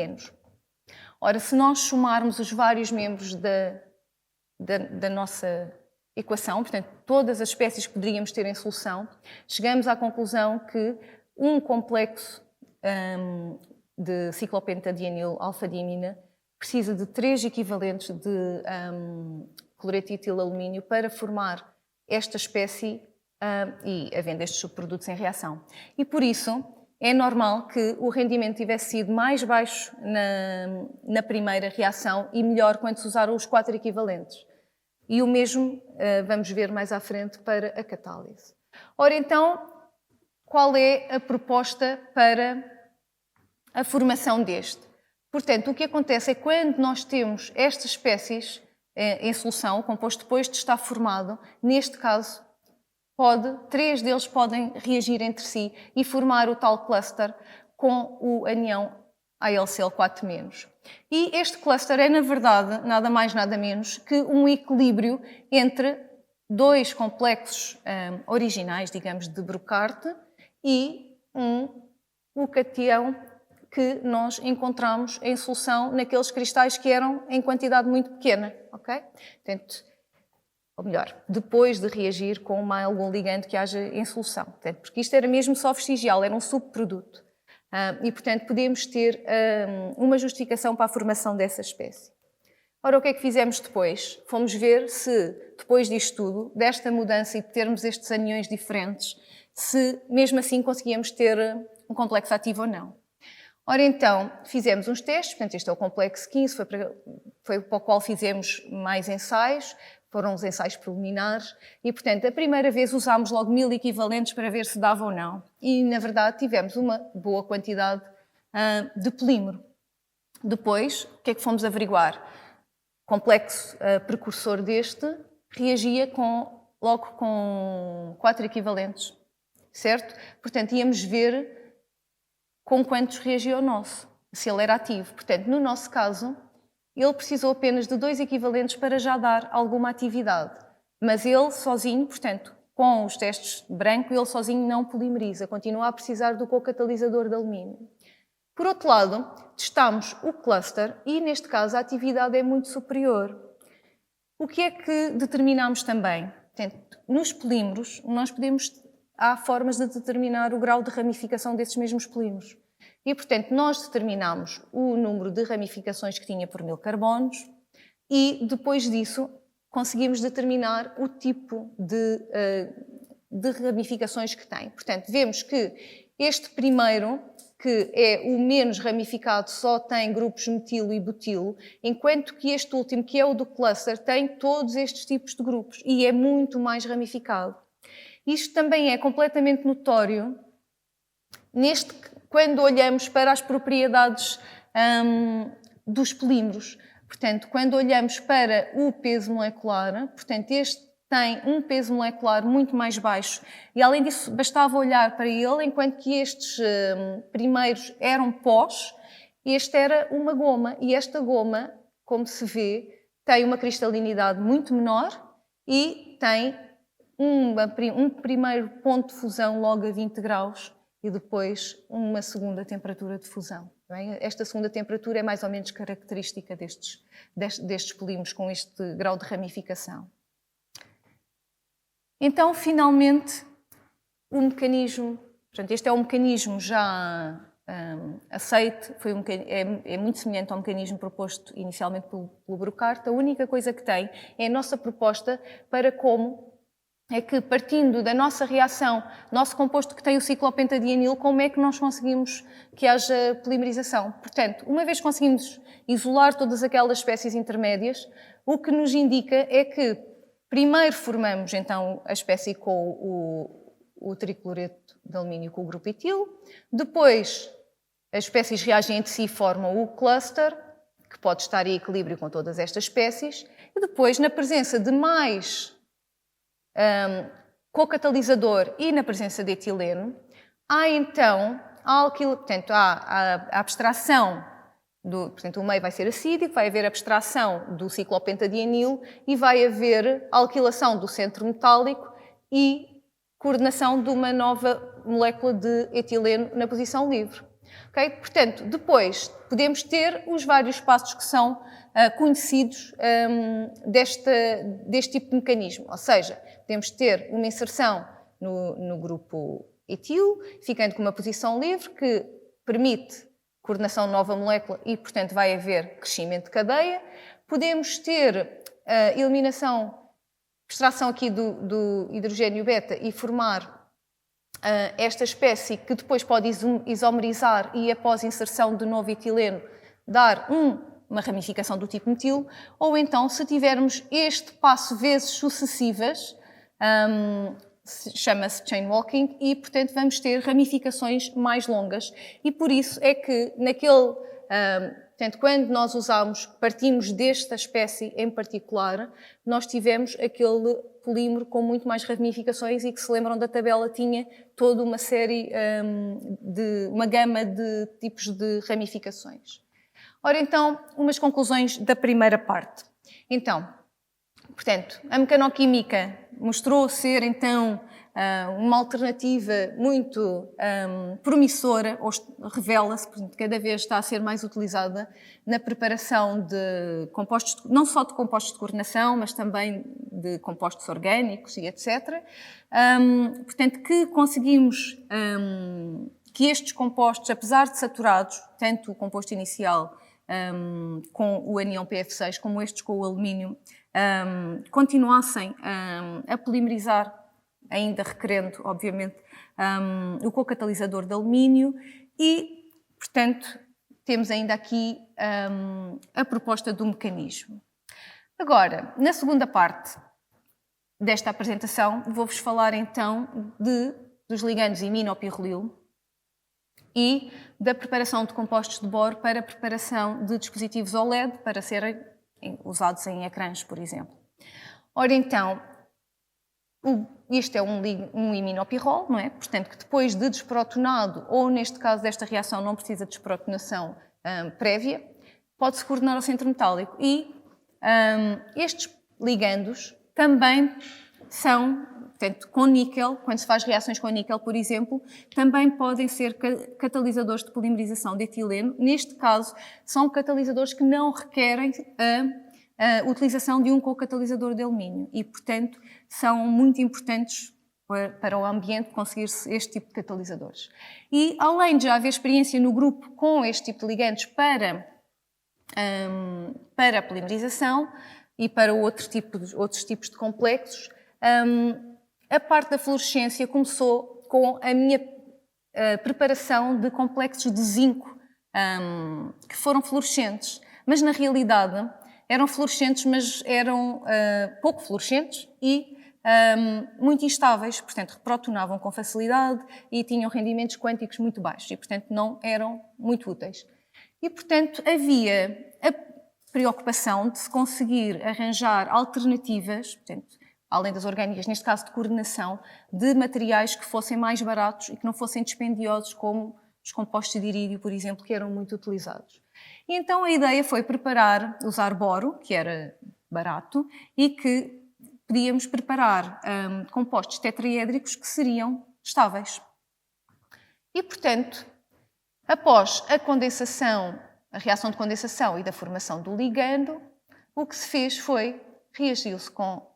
Ora, se nós somarmos os vários membros da nossa equação, portanto, todas as espécies que poderíamos ter em solução, chegamos à conclusão que um complexo de ciclopentadienil alfa-diimina precisa de 3 equivalentes de cloreto de etilalumínio para formar esta espécie e havendo estes subprodutos em reação. E por isso é normal que o rendimento tivesse sido mais baixo na primeira reação e melhor quando se usaram os 4 equivalentes. E o mesmo vamos ver mais à frente para a catálise. Ora então, qual é a proposta para a formação deste? Portanto, o que acontece é que quando nós temos estas espécies em solução, o composto depois de estar formado, neste caso, 3 deles podem reagir entre si e formar o tal cluster com o anião AlCl4-. E este cluster é, na verdade, nada mais nada menos que um equilíbrio entre 2 complexos originais, digamos, de Brocarte e o cation que nós encontramos em solução naqueles cristais que eram em quantidade muito pequena, ok? Portanto, ou melhor, depois de reagir com algum ligando que haja em solução. Portanto, porque isto era mesmo só vestigial, era um subproduto. E, portanto, podemos ter uma justificação para a formação dessa espécie. Ora, o que é que fizemos depois? Fomos ver se, depois disto tudo, desta mudança e de termos estes aniões diferentes, se mesmo assim conseguíamos ter um complexo ativo ou não. Ora, então, fizemos uns testes, portanto, este é o complexo 15, foi para o qual fizemos mais ensaios, foram os ensaios preliminares, e, portanto, a primeira vez usámos logo 1000 equivalentes para ver se dava ou não. E, na verdade, tivemos uma boa quantidade de polímero. Depois, o que é que fomos averiguar? O complexo precursor deste reagia logo com 4 equivalentes, certo? Portanto, íamos ver com quantos reagia o nosso, se ele era ativo. Portanto, no nosso caso, ele precisou apenas de 2 equivalentes para já dar alguma atividade. Mas ele sozinho, portanto, com os testes de branco, ele sozinho não polimeriza, continua a precisar do co-catalisador de alumínio. Por outro lado, testámos o cluster e, neste caso, a atividade é muito superior. O que é que determinamos também? Portanto, nos polímeros, há formas de determinar o grau de ramificação desses mesmos polímeros. E, portanto, nós determinamos o número de ramificações que tinha por 1000 carbonos e, depois disso, conseguimos determinar o tipo de ramificações que tem. Portanto, vemos que este primeiro, que é o menos ramificado, só tem grupos metilo e butilo, enquanto que este último, que é o do cluster, tem todos estes tipos de grupos e é muito mais ramificado. Isto também é completamente notório quando olhamos para as propriedades dos polímeros. Portanto, quando olhamos para o peso molecular, portanto, este tem um peso molecular muito mais baixo e, além disso, bastava olhar para ele, enquanto que estes primeiros eram pós, este era uma goma. E esta goma, como se vê, tem uma cristalinidade muito menor e tem um primeiro ponto de fusão logo a 20 graus e depois uma segunda temperatura de fusão. Bem, esta segunda temperatura é mais ou menos característica destes polímeros com este grau de ramificação. Então, finalmente, o mecanismo, portanto, este é um mecanismo já aceite, é muito semelhante ao mecanismo proposto inicialmente pelo Brocarte. A única coisa que tem é a nossa proposta para é que, partindo da nossa reação, nosso composto que tem o ciclopentadienil, como é que nós conseguimos que haja polimerização? Portanto, uma vez conseguimos isolar todas aquelas espécies intermédias, o que nos indica é que primeiro formamos então a espécie com o tricloreto de alumínio com o grupo etilo. Depois, as espécies reagem entre si e formam o cluster, que pode estar em equilíbrio com todas estas espécies. E depois, na presença de mais co-catalisador e na presença de etileno, há então a abstração portanto, o meio vai ser acídico, vai haver abstração do ciclopentadienil e vai haver alquilação do centro metálico e coordenação de uma nova molécula de etileno na posição livre. Okay? Portanto, depois podemos ter os vários passos que são conhecidos deste tipo de mecanismo. Ou seja, podemos ter uma inserção no grupo etilo, ficando com uma posição livre que permite coordenação de nova molécula e, portanto, vai haver crescimento de cadeia. Podemos ter eliminação, extração aqui do hidrogênio beta e formar esta espécie que depois pode isomerizar e, após inserção de novo etileno, dar uma ramificação do tipo metilo, ou então, se tivermos este passo vezes sucessivas, chama-se chain walking e, portanto, vamos ter ramificações mais longas. E por isso é que portanto, quando nós partimos desta espécie em particular, nós tivemos aquele polímero com muito mais ramificações e que, se lembram da tabela, tinha toda uma série uma gama de tipos de ramificações. Ora, então, umas conclusões da primeira parte. Então, portanto, a mecanoquímica mostrou ser, então, uma alternativa muito promissora, ou revela-se, cada vez está a ser mais utilizada na preparação de compostos, não só de compostos de coordenação, mas também de compostos orgânicos e etc. Portanto, que conseguimos que estes compostos, apesar de saturados, tanto o composto inicial com o anião PF6 como estes com o alumínio, continuassem a polimerizar, ainda requerendo, obviamente, o co-catalisador de alumínio e, portanto, temos ainda aqui a proposta do mecanismo. Agora, na segunda parte desta apresentação, vou-vos falar então dos ligandos iminopirrolil e da preparação de compostos de boro para a preparação de dispositivos OLED para serem usados em ecrãs, por exemplo. Ora então, este é um iminopirrol, não é? Portanto, que depois de desprotonado, ou neste caso desta reação não precisa de desprotonação prévia, pode-se coordenar ao centro metálico. E estes ligandos também são, portanto, com níquel, quando se faz reações com níquel, por exemplo, também podem ser catalisadores de polimerização de etileno. Neste caso, são catalisadores que não requerem a utilização de um co-catalisador de alumínio e, portanto, são muito importantes para o ambiente conseguir-se este tipo de catalisadores. E, além de já haver experiência no grupo com este tipo de ligandos para a polimerização e para outros tipos de complexos, a parte da fluorescência começou com a minha preparação de complexos de zinco que foram fluorescentes, mas na realidade eram fluorescentes, mas eram pouco fluorescentes e muito instáveis, portanto reprotonavam com facilidade e tinham rendimentos quânticos muito baixos e, portanto, não eram muito úteis. E, portanto, havia a preocupação de se conseguir arranjar alternativas, portanto, além das orgânicas, neste caso de coordenação, de materiais que fossem mais baratos e que não fossem dispendiosos, como os compostos de irídio, por exemplo, que eram muito utilizados. E então a ideia foi usar boro, que era barato, e que podíamos preparar compostos tetraédricos que seriam estáveis. E, portanto, após a reação de condensação e da formação do ligando, o que se fez foi reagiu-se com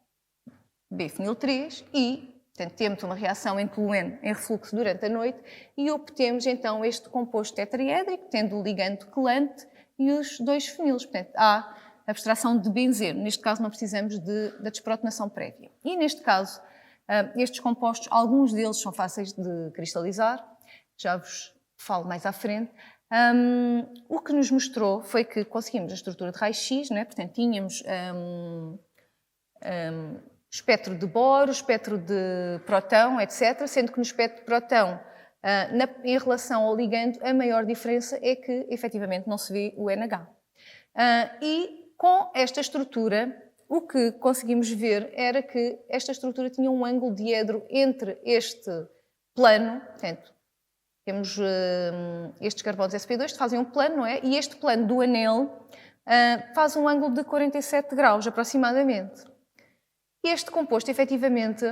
B-fenil-3 e, portanto, temos uma reação em tolueno em refluxo durante a noite e obtemos então este composto tetraédrico, tendo o ligando quelante e os dois fenilos. Portanto, há abstração de benzeno. Neste caso, não precisamos da desprotonação prévia. E, neste caso, estes compostos, alguns deles são fáceis de cristalizar, já vos falo mais à frente. O que nos mostrou foi que conseguimos a estrutura de raio-x, né? Portanto, tínhamos espectro de Bohr, o espectro de próton, etc., sendo que no espectro de próton, em relação ao ligando, a maior diferença é que, efetivamente, não se vê o NH. E com esta estrutura, o que conseguimos ver era que esta estrutura tinha um ângulo diedro entre este plano, portanto, temos estes carbonos sp2 que fazem um plano, não é? E este plano do anel faz um ângulo de 47 graus, aproximadamente. Este composto, efetivamente,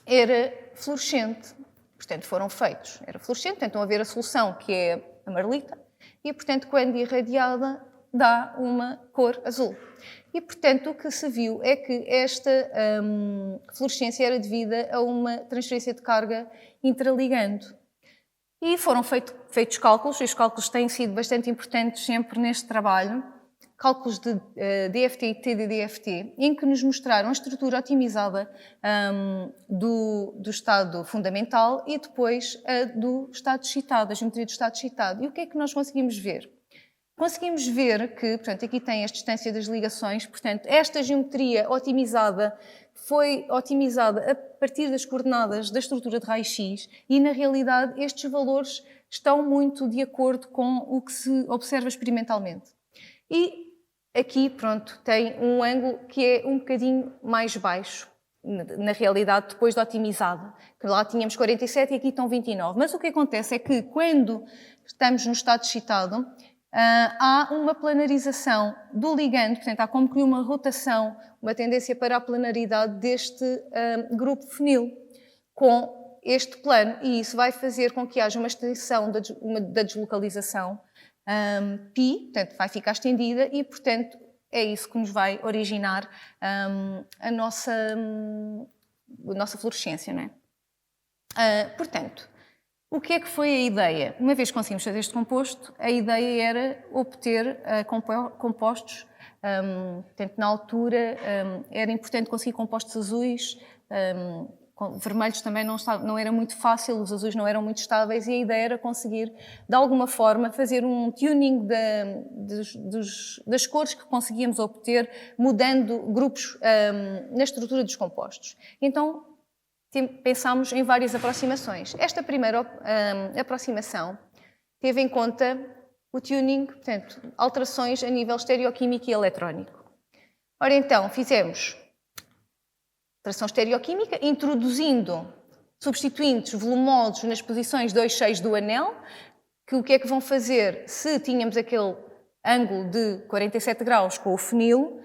era fluorescente. Portanto, foram feitos. Era fluorescente, portanto, a ver a solução, que é amarelita, e, portanto, quando irradiada, dá uma cor azul. E, portanto, o que se viu é que esta fluorescência era devida a uma transferência de carga intraligando. E foram feitos cálculos, e os cálculos têm sido bastante importantes sempre neste trabalho, cálculos de DFT e TDDFT, em que nos mostraram a estrutura otimizada do estado fundamental e depois do estado excitado, a geometria do estado excitado. E o que é que nós conseguimos ver? Conseguimos ver que, portanto, aqui tem a distância das ligações, portanto, esta geometria otimizada foi otimizada a partir das coordenadas da estrutura de raio-x e, na realidade, estes valores estão muito de acordo com o que se observa experimentalmente. E aqui, pronto, tem um ângulo que é um bocadinho mais baixo, na realidade, depois de otimizada. Que lá tínhamos 47 e aqui estão 29. Mas o que acontece é que, quando estamos no estado excitado, há uma planarização do ligando, portanto, há como que uma rotação, uma tendência para a planaridade deste grupo fenil com este plano, e isso vai fazer com que haja uma extensão da deslocalização π, portanto, vai ficar estendida e, portanto, é isso que nos vai originar a nossa fluorescência, não é? Portanto, o que é que foi a ideia? Uma vez que conseguimos fazer este composto, a ideia era obter compostos, portanto, na altura era importante conseguir compostos azuis, vermelhos também não era muito fácil, os azuis não eram muito estáveis, e a ideia era conseguir, de alguma forma, fazer um tuning das cores que conseguíamos obter, mudando grupos na estrutura dos compostos. Então, pensámos em várias aproximações. Esta primeira aproximação teve em conta o tuning, portanto, alterações a nível estereoquímico e eletrónico. Ora, então, fizemos alteração estereoquímica, introduzindo substituintes volumosos nas posições 2, 6 do anel, que o que é que vão fazer se tínhamos aquele ângulo de 47 graus com o fenil,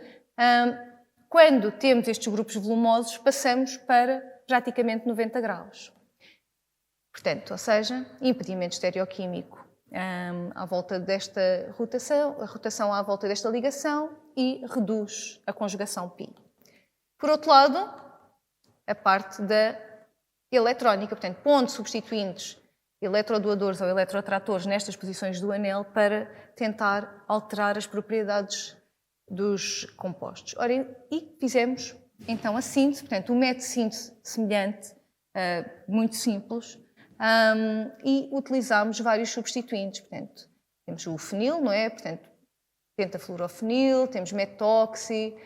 quando temos estes grupos volumosos, passamos para praticamente 90 graus. Portanto, ou seja, impedimento estereoquímico à volta desta rotação, a rotação à volta desta ligação, e reduz a conjugação π. Por outro lado, a parte da eletrónica, portanto, pondo substituintes eletrodoadores ou eletrotratores nestas posições do anel para tentar alterar as propriedades dos compostos. Ora, e fizemos então a síntese, portanto, um método de síntese semelhante, muito simples, e utilizámos vários substituintes. Portanto, temos o fenil, não é? Portanto, pentafluorofenil, temos metoxi,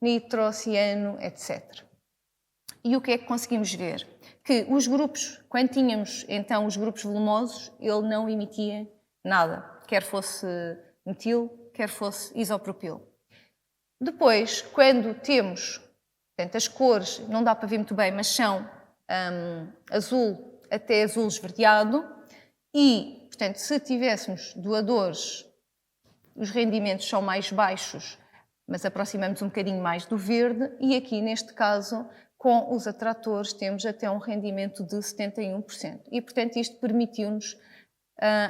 nitrociano, etc. E o que é que conseguimos ver? Que os grupos, quando tínhamos então os grupos volumosos, ele não emitia nada, quer fosse metil, quer fosse isopropil. Depois, quando temos, portanto, as cores, não dá para ver muito bem, mas são azul até azul esverdeado, e, portanto, se tivéssemos doadores, os rendimentos são mais baixos, mas aproximamos um bocadinho mais do verde, e aqui, neste caso, com os atratores, temos até um rendimento de 71%. E, portanto, isto permitiu-nos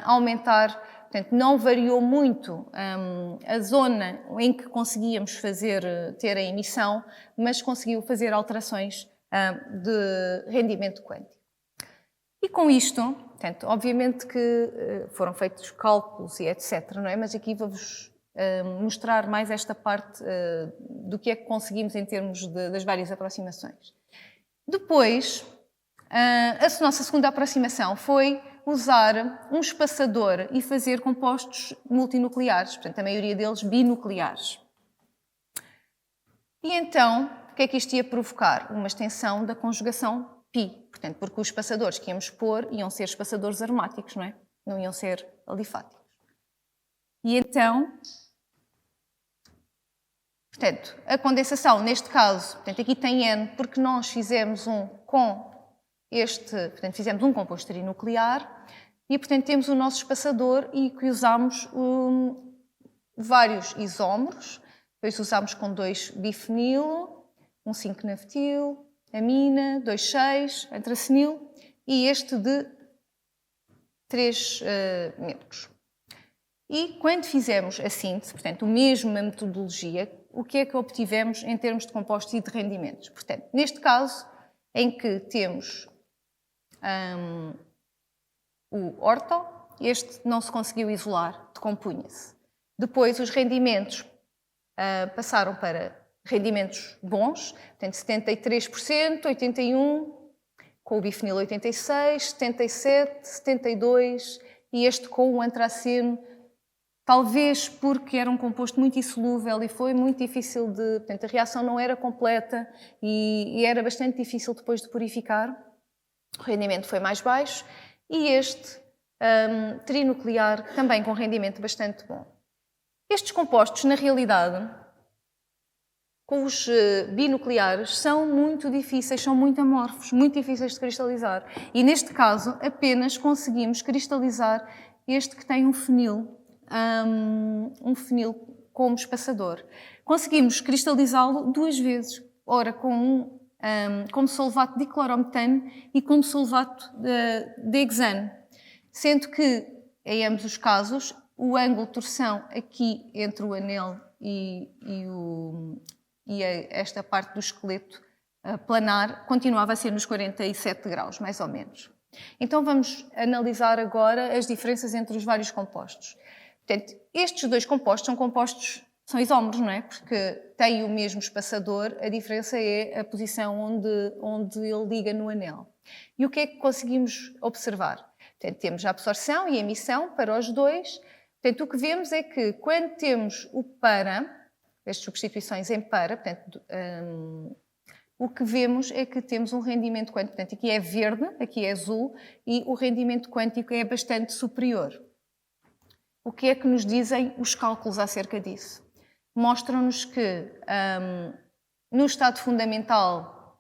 aumentar, portanto, não variou muito a zona em que conseguíamos ter a emissão, mas conseguiu fazer alterações de rendimento quântico. E com isto, portanto, obviamente que foram feitos cálculos e etc., não é? Mas aqui vou-vos mostrar mais esta parte do que é que conseguimos em termos das várias aproximações. Depois, a nossa segunda aproximação foi usar um espaçador e fazer compostos multinucleares, portanto, a maioria deles binucleares. E então, o que é que isto ia provocar? Uma extensão da conjugação pi. Portanto, porque os espaçadores que íamos pôr iam ser espaçadores aromáticos, não é? Não iam ser alifáticos. E então, portanto, a condensação, neste caso, portanto, aqui tem N, porque nós fizemos um com portanto, fizemos um composto trinuclear e, portanto, temos o nosso espaçador e que usamos vários isómeros. Depois usamos com 2-bifenilo, 1,5-naftil, amina, 2,6, antracenil e este de 3 metros. E quando fizemos a síntese, portanto, a mesma metodologia, o que é que obtivemos em termos de compostos e de rendimentos? Portanto, neste caso, em que temos o orto, este não se conseguiu isolar, decompunha-se. Depois, os rendimentos passaram para rendimentos bons, portanto, 73%, 81%, com o bifenil 86%, 77%, 72% e este com o antraceno, talvez porque era um composto muito insolúvel e foi muito difícil de... Portanto, a reação não era completa e era bastante difícil depois de purificar. O rendimento foi mais baixo e este trinuclear também com rendimento bastante bom. Estes compostos, na realidade, com os binucleares, são muito difíceis, são muito amorfos, muito difíceis de cristalizar. E neste caso, apenas conseguimos cristalizar este que tem um fenil como espaçador. Conseguimos cristalizá-lo 2 vezes, ora com como solvato de diclorometano e como solvato de hexano, sendo que, em ambos os casos, o ângulo de torção aqui entre o anel e esta parte do esqueleto planar continuava a ser nos 47 graus, mais ou menos. Então vamos analisar agora as diferenças entre os vários compostos. Portanto, estes 2 compostos são isómeros, não é? Porque têm o mesmo espaçador, a diferença é a posição onde ele liga no anel. E o que é que conseguimos observar? Portanto, temos a absorção e a emissão para os 2. Portanto, o que vemos é que quando temos o para, as substituições em para, portanto, o que vemos é que temos um rendimento quântico, portanto, aqui é verde, aqui é azul, e o rendimento quântico é bastante superior. O que é que nos dizem os cálculos acerca disso? Mostram-nos que no estado fundamental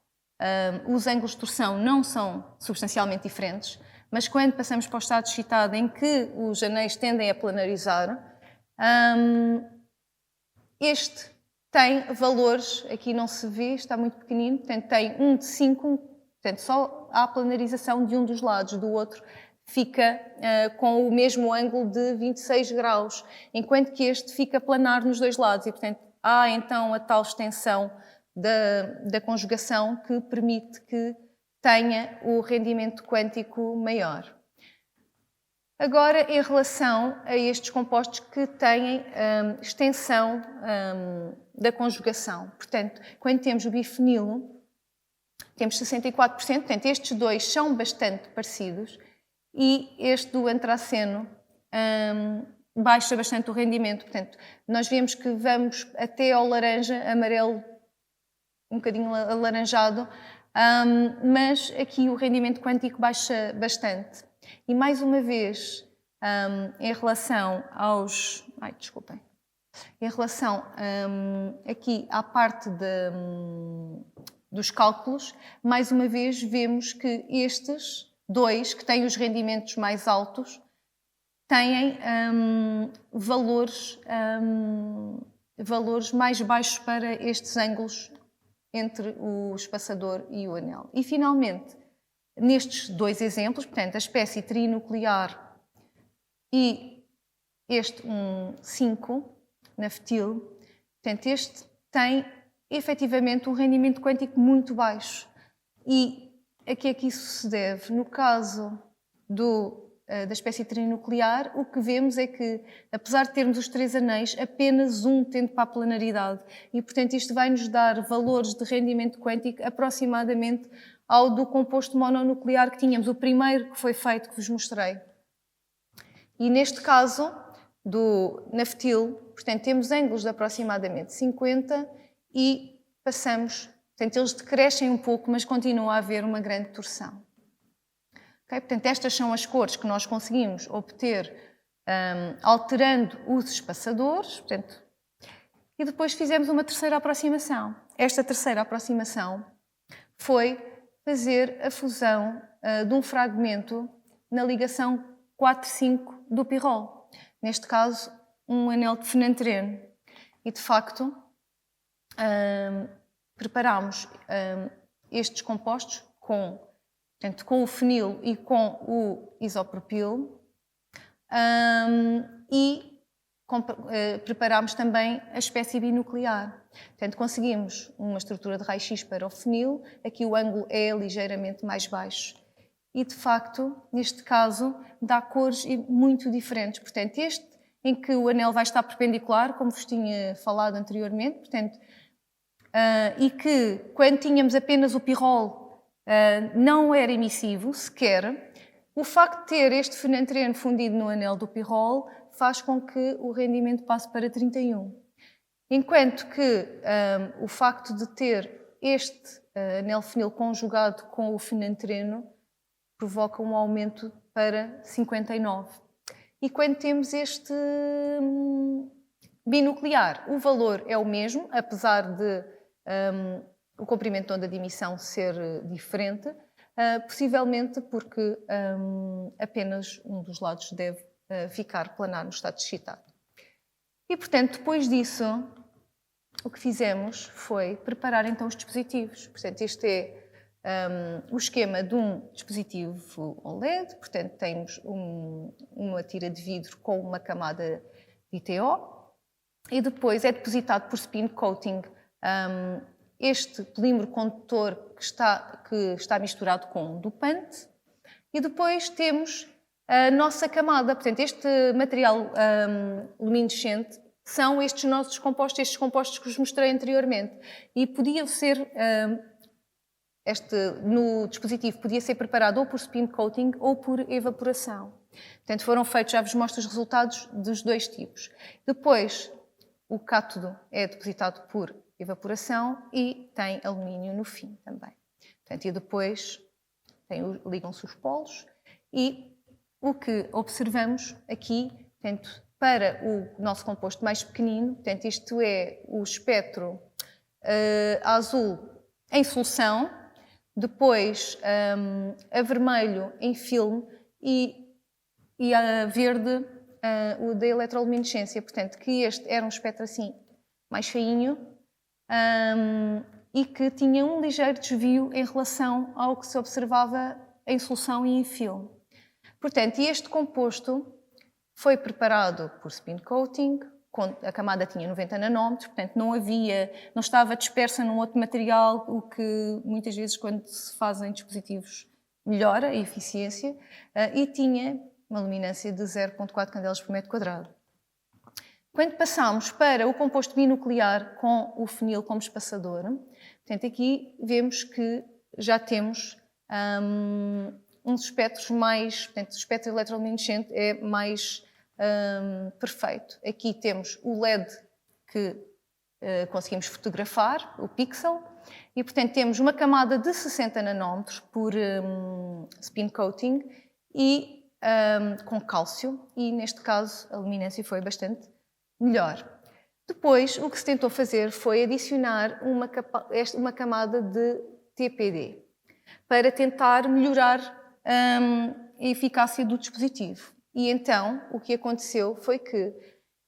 os ângulos de torção não são substancialmente diferentes, mas quando passamos para o estado excitado em que os anéis tendem a planarizar, este tem valores, aqui não se vê, está muito pequenino, portanto tem 1 de 5, portanto só há planarização de um dos lados, do outro fica com o mesmo ângulo de 26 graus, enquanto que este fica planar nos 2 lados e, portanto, há então a tal extensão da conjugação que permite que tenha o rendimento quântico maior. Agora, em relação a estes compostos que têm extensão da conjugação, portanto, quando temos o bifenilo, temos 64%, portanto, estes 2 são bastante parecidos, e este do antraceno baixa bastante o rendimento. Portanto, nós vemos que vamos até ao laranja, amarelo, um bocadinho alaranjado, mas aqui o rendimento quântico baixa bastante. E mais uma vez, em relação aos... Em relação aqui à parte dos cálculos, mais uma vez vemos que estes 2, que têm os rendimentos mais altos, têm valores mais baixos para estes ângulos entre o espaçador e o anel. E, finalmente, nestes 2 exemplos, portanto, a espécie trinuclear e este 5-naftil, portanto, este tem efetivamente um rendimento quântico muito baixo. E a que é que isso se deve? No caso da espécie trinuclear, o que vemos é que, apesar de termos os 3 anéis, apenas um tende para a planaridade. E, portanto, isto vai nos dar valores de rendimento quântico aproximadamente ao do composto mononuclear que tínhamos, o primeiro que foi feito, que vos mostrei. E neste caso, do naftil, portanto, temos ângulos de aproximadamente 50 e passamos Portanto, eles decrescem um pouco, mas continua a haver uma grande torção. Okay? Portanto, estas são as cores que nós conseguimos obter alterando os espaçadores. Portanto, e depois fizemos uma terceira aproximação. Esta terceira aproximação foi fazer a fusão de um fragmento na ligação 4,5 do pirrol. Neste caso, um anel de fenantreno. E, de facto, preparámos estes compostos portanto, com o fenil e com o isopropil e preparámos também a espécie binuclear. Portanto, conseguimos uma estrutura de raio-x para o fenil, aqui o ângulo é ligeiramente mais baixo. E, de facto, neste caso, dá cores muito diferentes. Portanto, este em que o anel vai estar perpendicular, como vos tinha falado anteriormente, portanto, e que, quando tínhamos apenas o pirrol, não era emissivo sequer, o facto de ter este fenantreno fundido no anel do pirrol faz com que o rendimento passe para 31. Enquanto que o facto de ter este anel fenil conjugado com o fenantreno provoca um aumento para 59. E quando temos este binuclear, o valor é o mesmo, apesar de o comprimento de onda de emissão ser diferente, possivelmente porque apenas um dos lados deve ficar planar no estado excitado. E, portanto, depois disso, o que fizemos foi preparar então os dispositivos. Portanto, este é o esquema de um dispositivo OLED. Portanto, temos uma tira de vidro com uma camada de ITO e depois é depositado por spin coating este polímero condutor que está misturado com um dopante e depois temos a nossa camada. Portanto, este material luminescente são estes nossos compostos, estes compostos que vos mostrei anteriormente. E podia ser, no dispositivo, podia ser preparado ou por spin coating ou por evaporação. Portanto, foram feitos, já vos mostro os resultados dos dois tipos. Depois, o cátodo é depositado por evaporação e tem alumínio no fim também. Portanto, e depois ligam-se os polos e o que observamos aqui, portanto, para o nosso composto mais pequenino, portanto, isto é o espectro azul em solução, depois a vermelho em filme e a verde o da eletroluminescência. Portanto, que este era um espectro assim mais feinho e que tinha um ligeiro desvio em relação ao que se observava em solução e em filme. Portanto, este composto foi preparado por spin coating, a camada tinha 90 nanómetros, portanto não estava dispersa num outro material, o que muitas vezes quando se fazem dispositivos melhora a eficiência, e tinha uma luminância de 0,4 candelas por metro quadrado. Quando passamos para o composto binuclear com o fenil como espaçador, portanto aqui vemos que já temos uns espectros mais, portanto o espectro eletroluminescente é mais perfeito. Aqui temos o LED que conseguimos fotografar, o pixel, e portanto temos uma camada de 60 nanómetros por spin coating e com cálcio, e neste caso a luminância foi bastante melhor. Depois o que se tentou fazer foi adicionar uma camada de TPD para tentar melhorar a eficácia do dispositivo. E então, o que aconteceu foi que,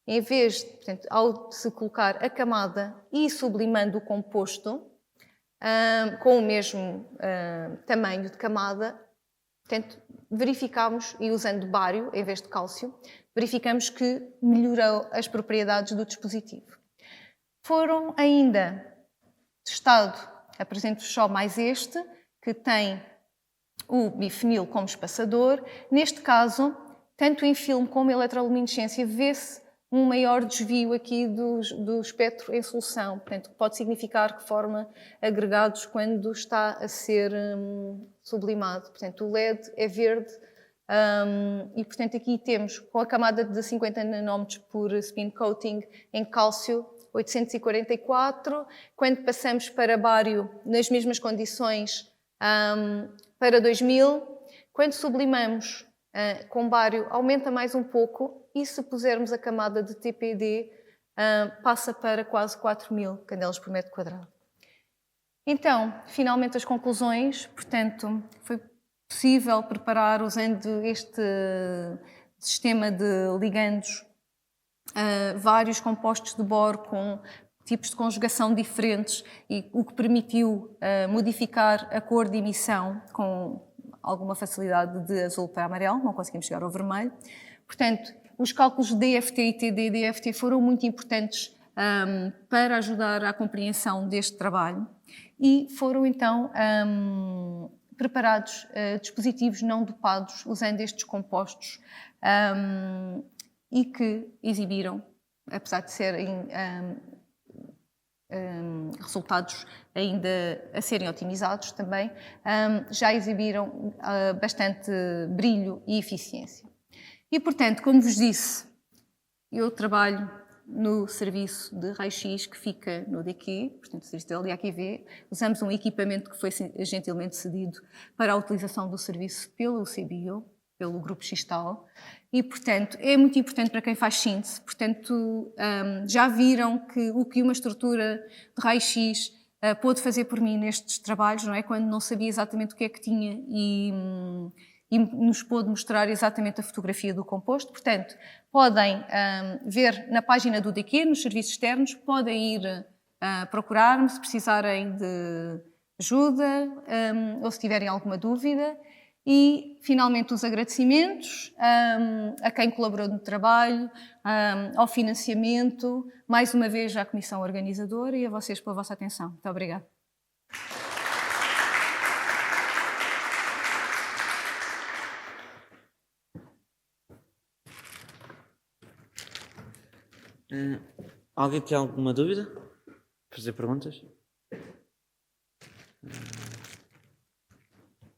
em vez de, portanto, ao se colocar a camada e sublimando o composto com o mesmo tamanho de camada, portanto, verificámos, e usando bário em vez de cálcio, verificamos que melhorou as propriedades do dispositivo. Foram ainda testado, apresento-vos só mais este, que tem o bifenil como espaçador. Neste caso, tanto em filme como em eletroluminescência, vê-se um maior desvio aqui do espectro em solução. Portanto, pode significar que forma agregados quando está a ser sublimado. Portanto, o LED é verde e, portanto, aqui temos com a camada de 50 nanómetros por spin coating em cálcio 844, quando passamos para bário, nas mesmas condições, para 2000, quando sublimamos com bário, aumenta mais um pouco, e se pusermos a camada de TPD, passa para quase 4.000 canelas por metro quadrado. Então, finalmente as conclusões, portanto, foi possível preparar, usando este sistema de ligandos, vários compostos de boro com tipos de conjugação diferentes, e o que permitiu modificar a cor de emissão com alguma facilidade de azul para amarelo, não conseguimos chegar ao vermelho. Portanto, os cálculos de DFT e TD-DFT foram muito importantes para ajudar à compreensão deste trabalho, e foram então preparados dispositivos não dopados usando estes compostos e que exibiram, apesar de serem resultados ainda a serem otimizados também, já exibiram bastante brilho e eficiência. E, portanto, como vos disse, eu trabalho no serviço de raio-x que fica no DQ, portanto, o serviço de LDAQV. Usamos um equipamento que foi gentilmente cedido para a utilização do serviço pelo UCBio, pelo Grupo Xistal, e, portanto, é muito importante para quem faz síntese. Portanto, já viram que o que uma estrutura de raio-x pôde fazer por mim nestes trabalhos, não é? Quando não sabia exatamente o que é que tinha e nos pôde mostrar exatamente a fotografia do composto. Portanto, podem ver na página do DQ, nos serviços externos, podem ir procurar-me se precisarem de ajuda ou se tiverem alguma dúvida. E, finalmente, os agradecimentos a quem colaborou no trabalho, ao financiamento, mais uma vez à Comissão Organizadora e a vocês pela vossa atenção. Muito obrigada. Alguém tem alguma dúvida? Fazer perguntas?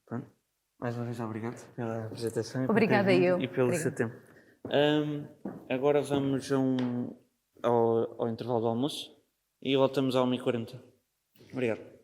Pronto. Mais uma vez, obrigado pela apresentação. Obrigada eu. E pelo seu tempo. Agora vamos ao intervalo do almoço e voltamos à 1h40. Obrigado.